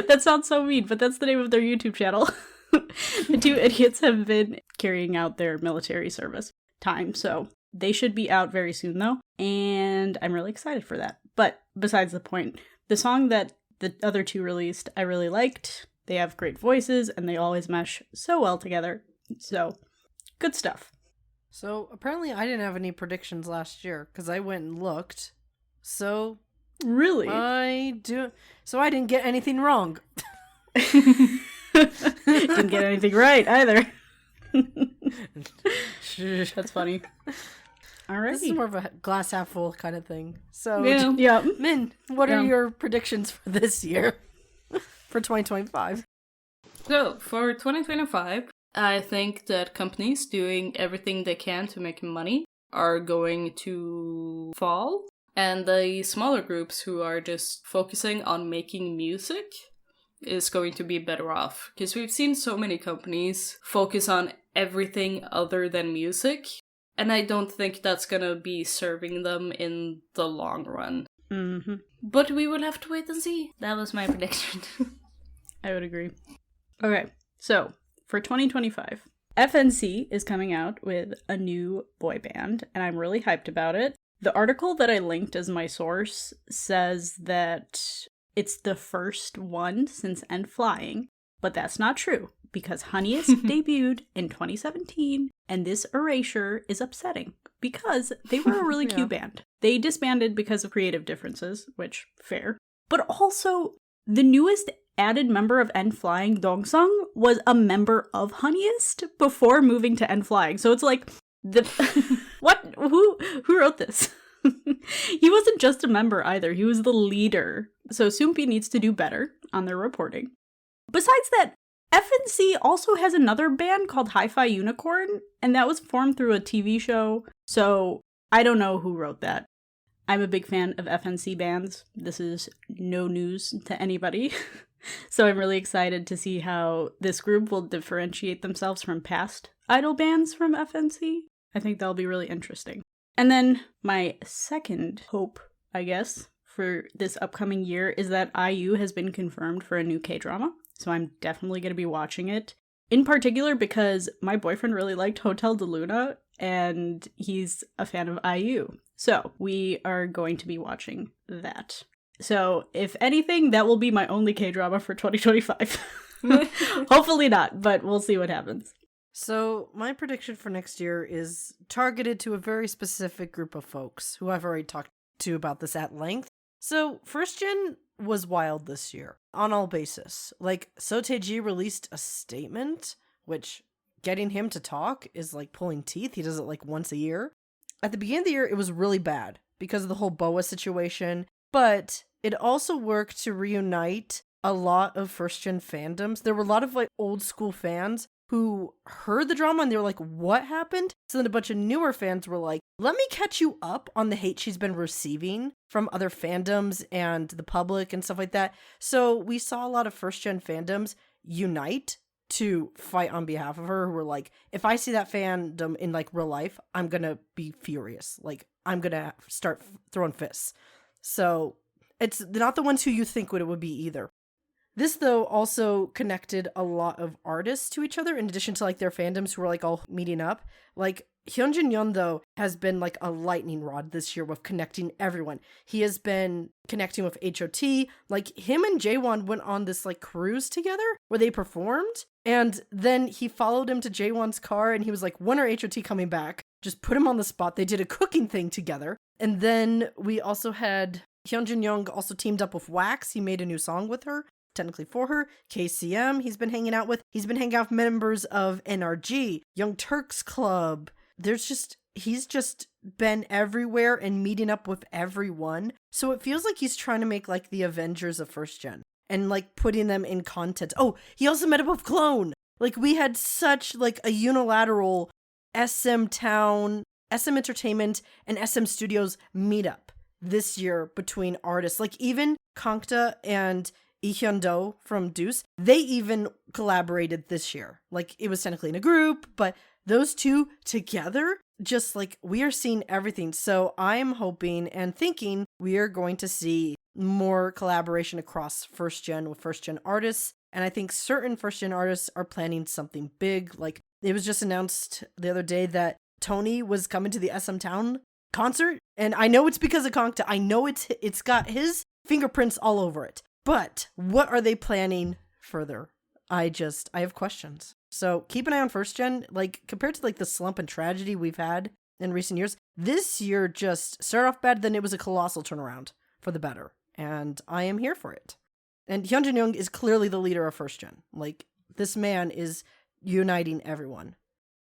That sounds so mean, but that's the name of their YouTube channel. The 2 idiots have been carrying out their military service time, so they should be out very soon, though, and I'm really excited for that. But besides the point, the song that the other 2 released, I really liked. They have great voices, and they always mesh so well together, so good stuff. So apparently I didn't have any predictions last year, because I went and looked, so... Really? So I didn't get anything wrong. Didn't get anything right, either. That's funny. All right. This is more of a glass half full kind of thing. So, Yeah. Min, what are Yeah. your predictions for this year? For 2025? So, for 2025, I think that companies doing everything they can to make money are going to fall. And the smaller groups who are just focusing on making music is going to be better off. Because we've seen so many companies focus on everything other than music. And I don't think that's gonna be serving them in the long run. Mm-hmm. But we will have to wait and see. That was my prediction. I would agree. Okay, so for 2025, FNC is coming out with a new boy band, and I'm really hyped about it. The article that I linked as my source says that it's the first one since End Flying, but that's not true because Honeyest debuted in 2017, and this erasure is upsetting because they were a really Yeah. cute band. They disbanded because of creative differences, which, fair. But also, the newest added member of End Flying, Dongsung, was a member of Honeyest before moving to End Flying. So it's like, what? Who wrote this? He wasn't just a member either. He was the leader. So Soompi needs to do better on their reporting. Besides that, FNC also has another band called Hi-Fi Unicorn, and that was formed through a TV show. So I don't know who wrote that. I'm a big fan of FNC bands. This is no news to anybody. So I'm really excited to see how this group will differentiate themselves from past idol bands from FNC. I think that'll be really interesting. And then my second hope, I guess, for this upcoming year is that IU has been confirmed for a new K-drama. So I'm definitely going to be watching it. In particular because my boyfriend really liked Hotel de Luna and he's a fan of IU. So we are going to be watching that. So if anything, that will be my only K-drama for 2025. Hopefully not, but we'll see what happens. So, my prediction for next year is targeted to a very specific group of folks who I've already talked to about this at length. So, First Gen was wild this year on all basis. Like, SOTY released a statement, which getting him to talk is like pulling teeth. He does it like once a year. At the beginning of the year, it was really bad because of the whole BoA situation, but it also worked to reunite a lot of First Gen fandoms. There were a lot of like old school fans who heard the drama and they were like, what happened? So then a bunch of newer fans were like, let me catch you up on the hate she's been receiving from other fandoms and the public and stuff like that. So we saw a lot of First Gen fandoms unite to fight on behalf of her, who were like, if I see that fandom in like real life, I'm gonna be furious. Like, I'm gonna start throwing fists. So it's not the ones who you think it would be either. This, though, also connected a lot of artists to each other, in addition to, like, their fandoms who were, like, all meeting up. Like, Hyunjin Yeon, though, has been, like, a lightning rod this year with connecting everyone. He has been connecting with HOT. Like, him and Jaewon went on this, like, cruise together where they performed. And then he followed him to Jaewon's car, and he was like, when are HOT coming back? Just put him on the spot. They did a cooking thing together. And then we also had Hyunjin Young also teamed up with Wax. He made a new song with her. Technically for her. KCM he's been hanging out with. He's been hanging out with members of NRG, Young Turks Club. He's just been everywhere and meeting up with everyone. So it feels like he's trying to make like the Avengers of First Gen and like putting them in content. Oh, he also met up with Clone. Like we had such like a unilateral SM Town, SM Entertainment, and SM Studios meetup this year between artists. Like even Kangta and Lee Hyun-do from Deuce, they even collaborated this year. Like, it was technically in a group, but those two together, just like, we are seeing everything. So I'm hoping and thinking we are going to see more collaboration across First Gen with First Gen artists. And I think certain First Gen artists are planning something big. Like, it was just announced the other day that Tony was coming to the SM Town concert. And I know it's because of Kangta. I know it's got his fingerprints all over it. But what are they planning further? I have questions. So keep an eye on First Gen. Like, compared to like the slump and tragedy we've had in recent years, this year just started off bad, then it was a colossal turnaround for the better. And I am here for it. And Hyunjin Young is clearly the leader of First Gen. Like, this man is uniting everyone.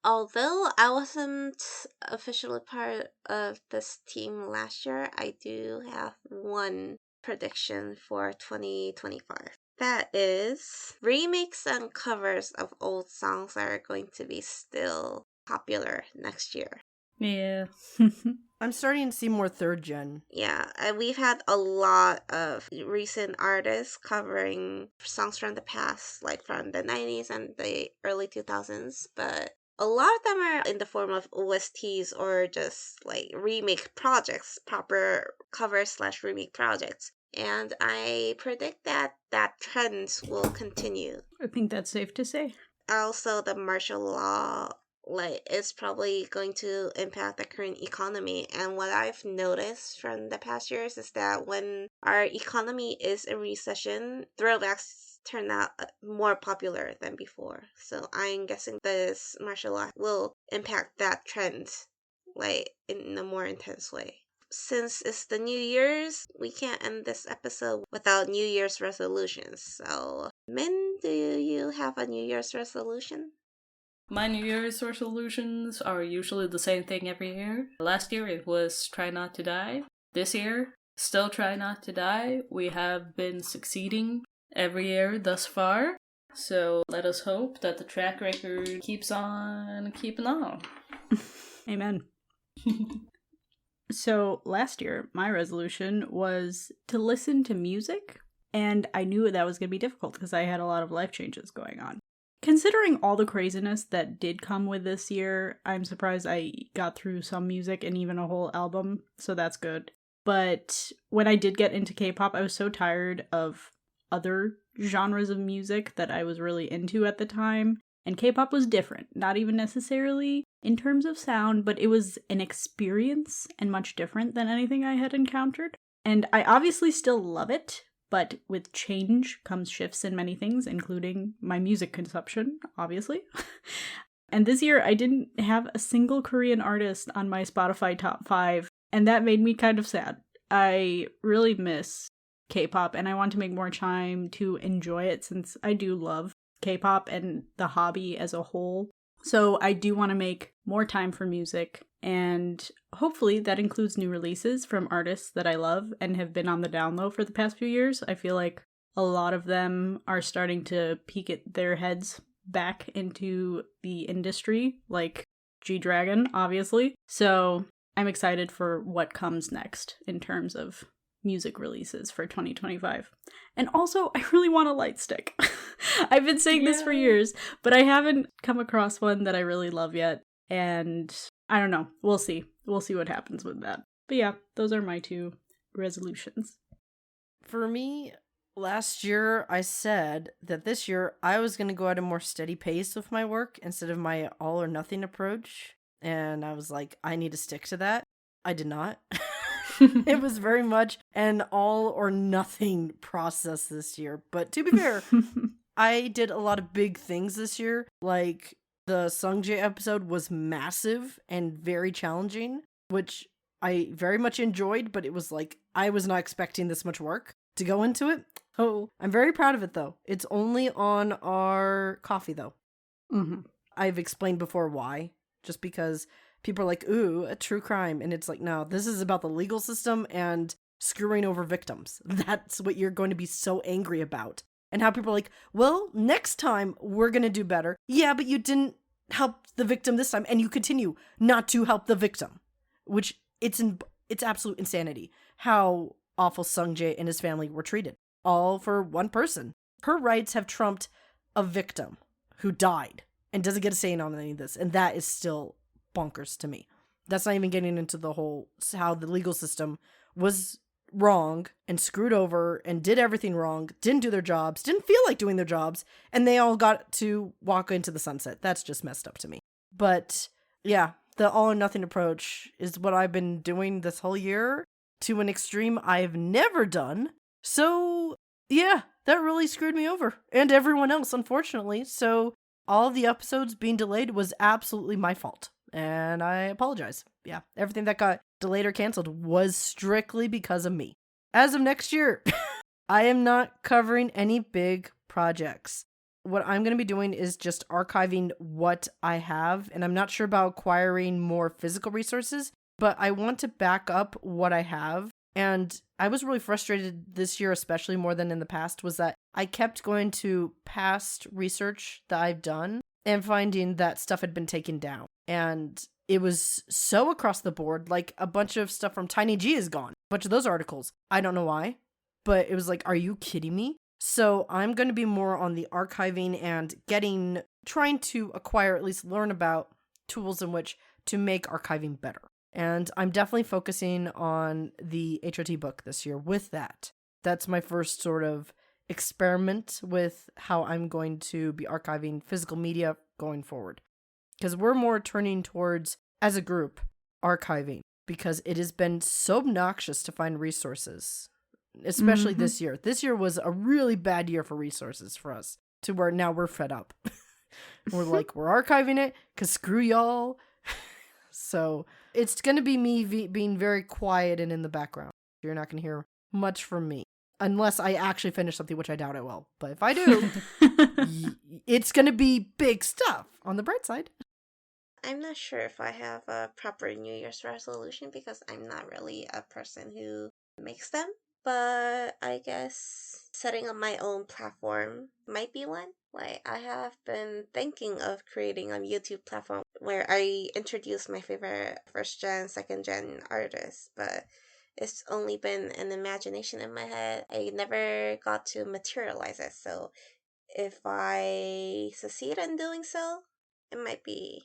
Although I wasn't officially part of this team last year, I do have one prediction for 2025. That is remakes and covers of old songs are going to be still popular next year. Yeah. I'm starting to see more third gen. Yeah, and we've had a lot of recent artists covering songs from the past, like from the 90s and the early 2000s, but a lot of them are in the form of OSTs or just like remake projects, proper cover/remake projects. And I predict that that trend will continue. I think that's safe to say. Also, the martial law is probably going to impact the current economy. And what I've noticed from the past years is that when our economy is in recession, throwbacks turn out more popular than before. So I'm guessing this martial law will impact that trend in a more intense way. Since it's the New Year's, we can't end this episode without New Year's resolutions. So, Min, do you have a New Year's resolution? My New Year's resolutions are usually the same thing every year. Last year it was try not to die. This year, still try not to die. We have been succeeding every year thus far. So let us hope that the track record keeps on keeping on. Amen. So last year, my resolution was to listen to music, and I knew that was going to be difficult because I had a lot of life changes going on. Considering all the craziness that did come with this year, I'm surprised I got through some music and even a whole album, so that's good. But when I did get into K-pop, I was so tired of other genres of music that I was really into at the time. And K-pop was different, not even necessarily in terms of sound, but it was an experience and much different than anything I had encountered. And I obviously still love it, but with change comes shifts in many things, including my music consumption, obviously. And this year I didn't have a single Korean artist on my Spotify top 5, and that made me kind of sad. I really miss K-pop, and I want to make more time to enjoy it since I do love K-pop and the hobby as a whole. So I do want to make more time for music, and hopefully that includes new releases from artists that I love and have been on the down low for the past few years. I feel like a lot of them are starting to peek at their heads back into the industry, like G-Dragon, obviously. So I'm excited for what comes next in terms of music releases for 2025. And also, I really want a light stick. I've been saying this for years, but I haven't come across one that I really love yet. And I don't know. We'll see. We'll see what happens with that. But yeah, those are my 2 resolutions. For me, last year I said that this year I was going to go at a more steady pace with my work instead of my all or nothing approach. And I was like, I need to stick to that. I did not. It was very much an all or nothing process this year. But to be fair, I did a lot of big things this year. Like the Sundae episode was massive and very challenging, which I very much enjoyed, but it was like I was not expecting this much work to go into it. Oh, I'm very proud of it though. It's only on our coffee though. Mm-hmm. I've explained before why. Just because people are like, ooh, a true crime. And it's like, no, this is about the legal system and screwing over victims. That's what you're going to be so angry about. And how people are like, well, next time we're going to do better. Yeah, but you didn't help the victim this time. And you continue not to help the victim. Which, it's absolute insanity. How awful Sundae and his family were treated. All for one person. Her rights have trumped a victim who died. And doesn't get a say on any of this. And that is still bonkers to me. That's not even getting into the whole how the legal system was wrong and screwed over and did everything wrong, didn't do their jobs, didn't feel like doing their jobs, and they all got to walk into the sunset. That's just messed up to me. But yeah, the all or nothing approach is what I've been doing this whole year to an extreme I've never done. So yeah, that really screwed me over and everyone else, unfortunately. So all the episodes being delayed was absolutely my fault. And I apologize. Yeah, everything that got delayed or canceled was strictly because of me. As of next year, I am not covering any big projects. what I'm going to be doing is just archiving what I have. And I'm not sure about acquiring more physical resources, but I want to back up what I have. And I was really frustrated this year, especially more than in the past, was that I kept going to past research that I've done and finding that stuff had been taken down. And it was so across the board, like a bunch of stuff from Tiny G is gone. A bunch of those articles. I don't know why, but it was like, are you kidding me? So I'm going to be more on the archiving and trying to acquire, at least learn about tools in which to make archiving better. And I'm definitely focusing on the HOT book this year with that. That's my first sort of experiment with how I'm going to be archiving physical media going forward. Because we're more turning towards, as a group, archiving. Because it has been so obnoxious to find resources. Especially this year. This year was a really bad year for resources for us. To where now we're fed up. We're like, we're archiving it, because screw y'all. So it's going to be me being very quiet and in the background. You're not going to hear much from me. Unless I actually finish something, which I doubt I will. But if I do, it's going to be big stuff on the bright side. I'm not sure if I have a proper New Year's resolution because I'm not really a person who makes them. But I guess setting up my own platform might be one. Like, I have been thinking of creating a YouTube platform where I introduce my favorite first gen, second gen artists, but it's only been an imagination in my head. I never got to materialize it. So if I succeed in doing so, it might be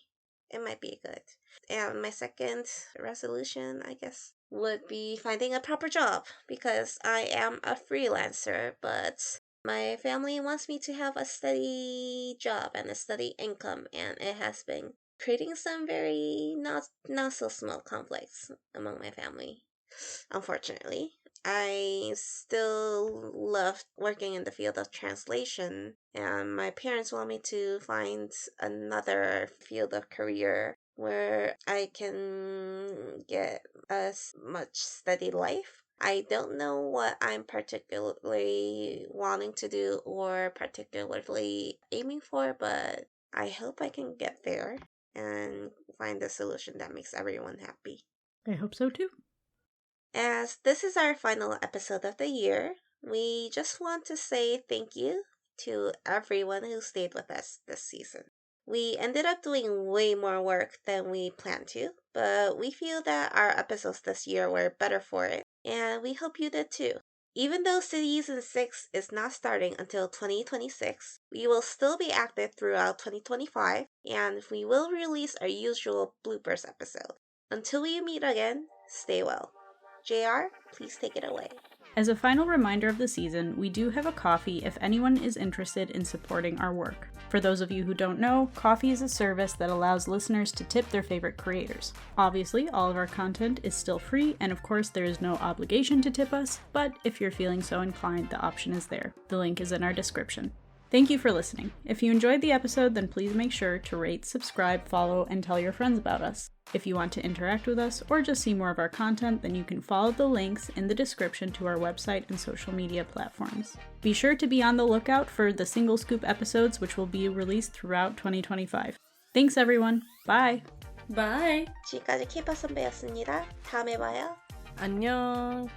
good. And my second resolution, I guess, would be finding a proper job because I am a freelancer, but my family wants me to have a steady job and a steady income, and it has been creating some very not so small conflicts among my family. Unfortunately, I still love working in the field of translation, and my parents want me to find another field of career where I can get a much steady life. I don't know what I'm particularly wanting to do or particularly aiming for, but I hope I can get there and find a solution that makes everyone happy. I hope so too. As this is our final episode of the year, we just want to say thank you to everyone who stayed with us this season. We ended up doing way more work than we planned to, but we feel that our episodes this year were better for it, and we hope you did too. Even though Season 6 is not starting until 2026, we will still be active throughout 2025, and we will release our usual bloopers episode. Until we meet again, stay well. JR, please take it away. As a final reminder of the season, we do have a coffee if anyone is interested in supporting our work. For those of you who don't know, Coffee is a service that allows listeners to tip their favorite creators. Obviously, all of our content is still free, and of course there is no obligation to tip us, but if you're feeling so inclined, the option is there. The link is in our description. Thank you for listening. If you enjoyed the episode, then please make sure to rate, subscribe, follow, and tell your friends about us. If you want to interact with us or just see more of our content, then you can follow the links in the description to our website and social media platforms. Be sure to be on the lookout for the single scoop episodes, which will be released throughout 2025. Thanks everyone. Bye. Bye. 지금까지 키파 선배였습니다. 다음에 봐요. 안녕.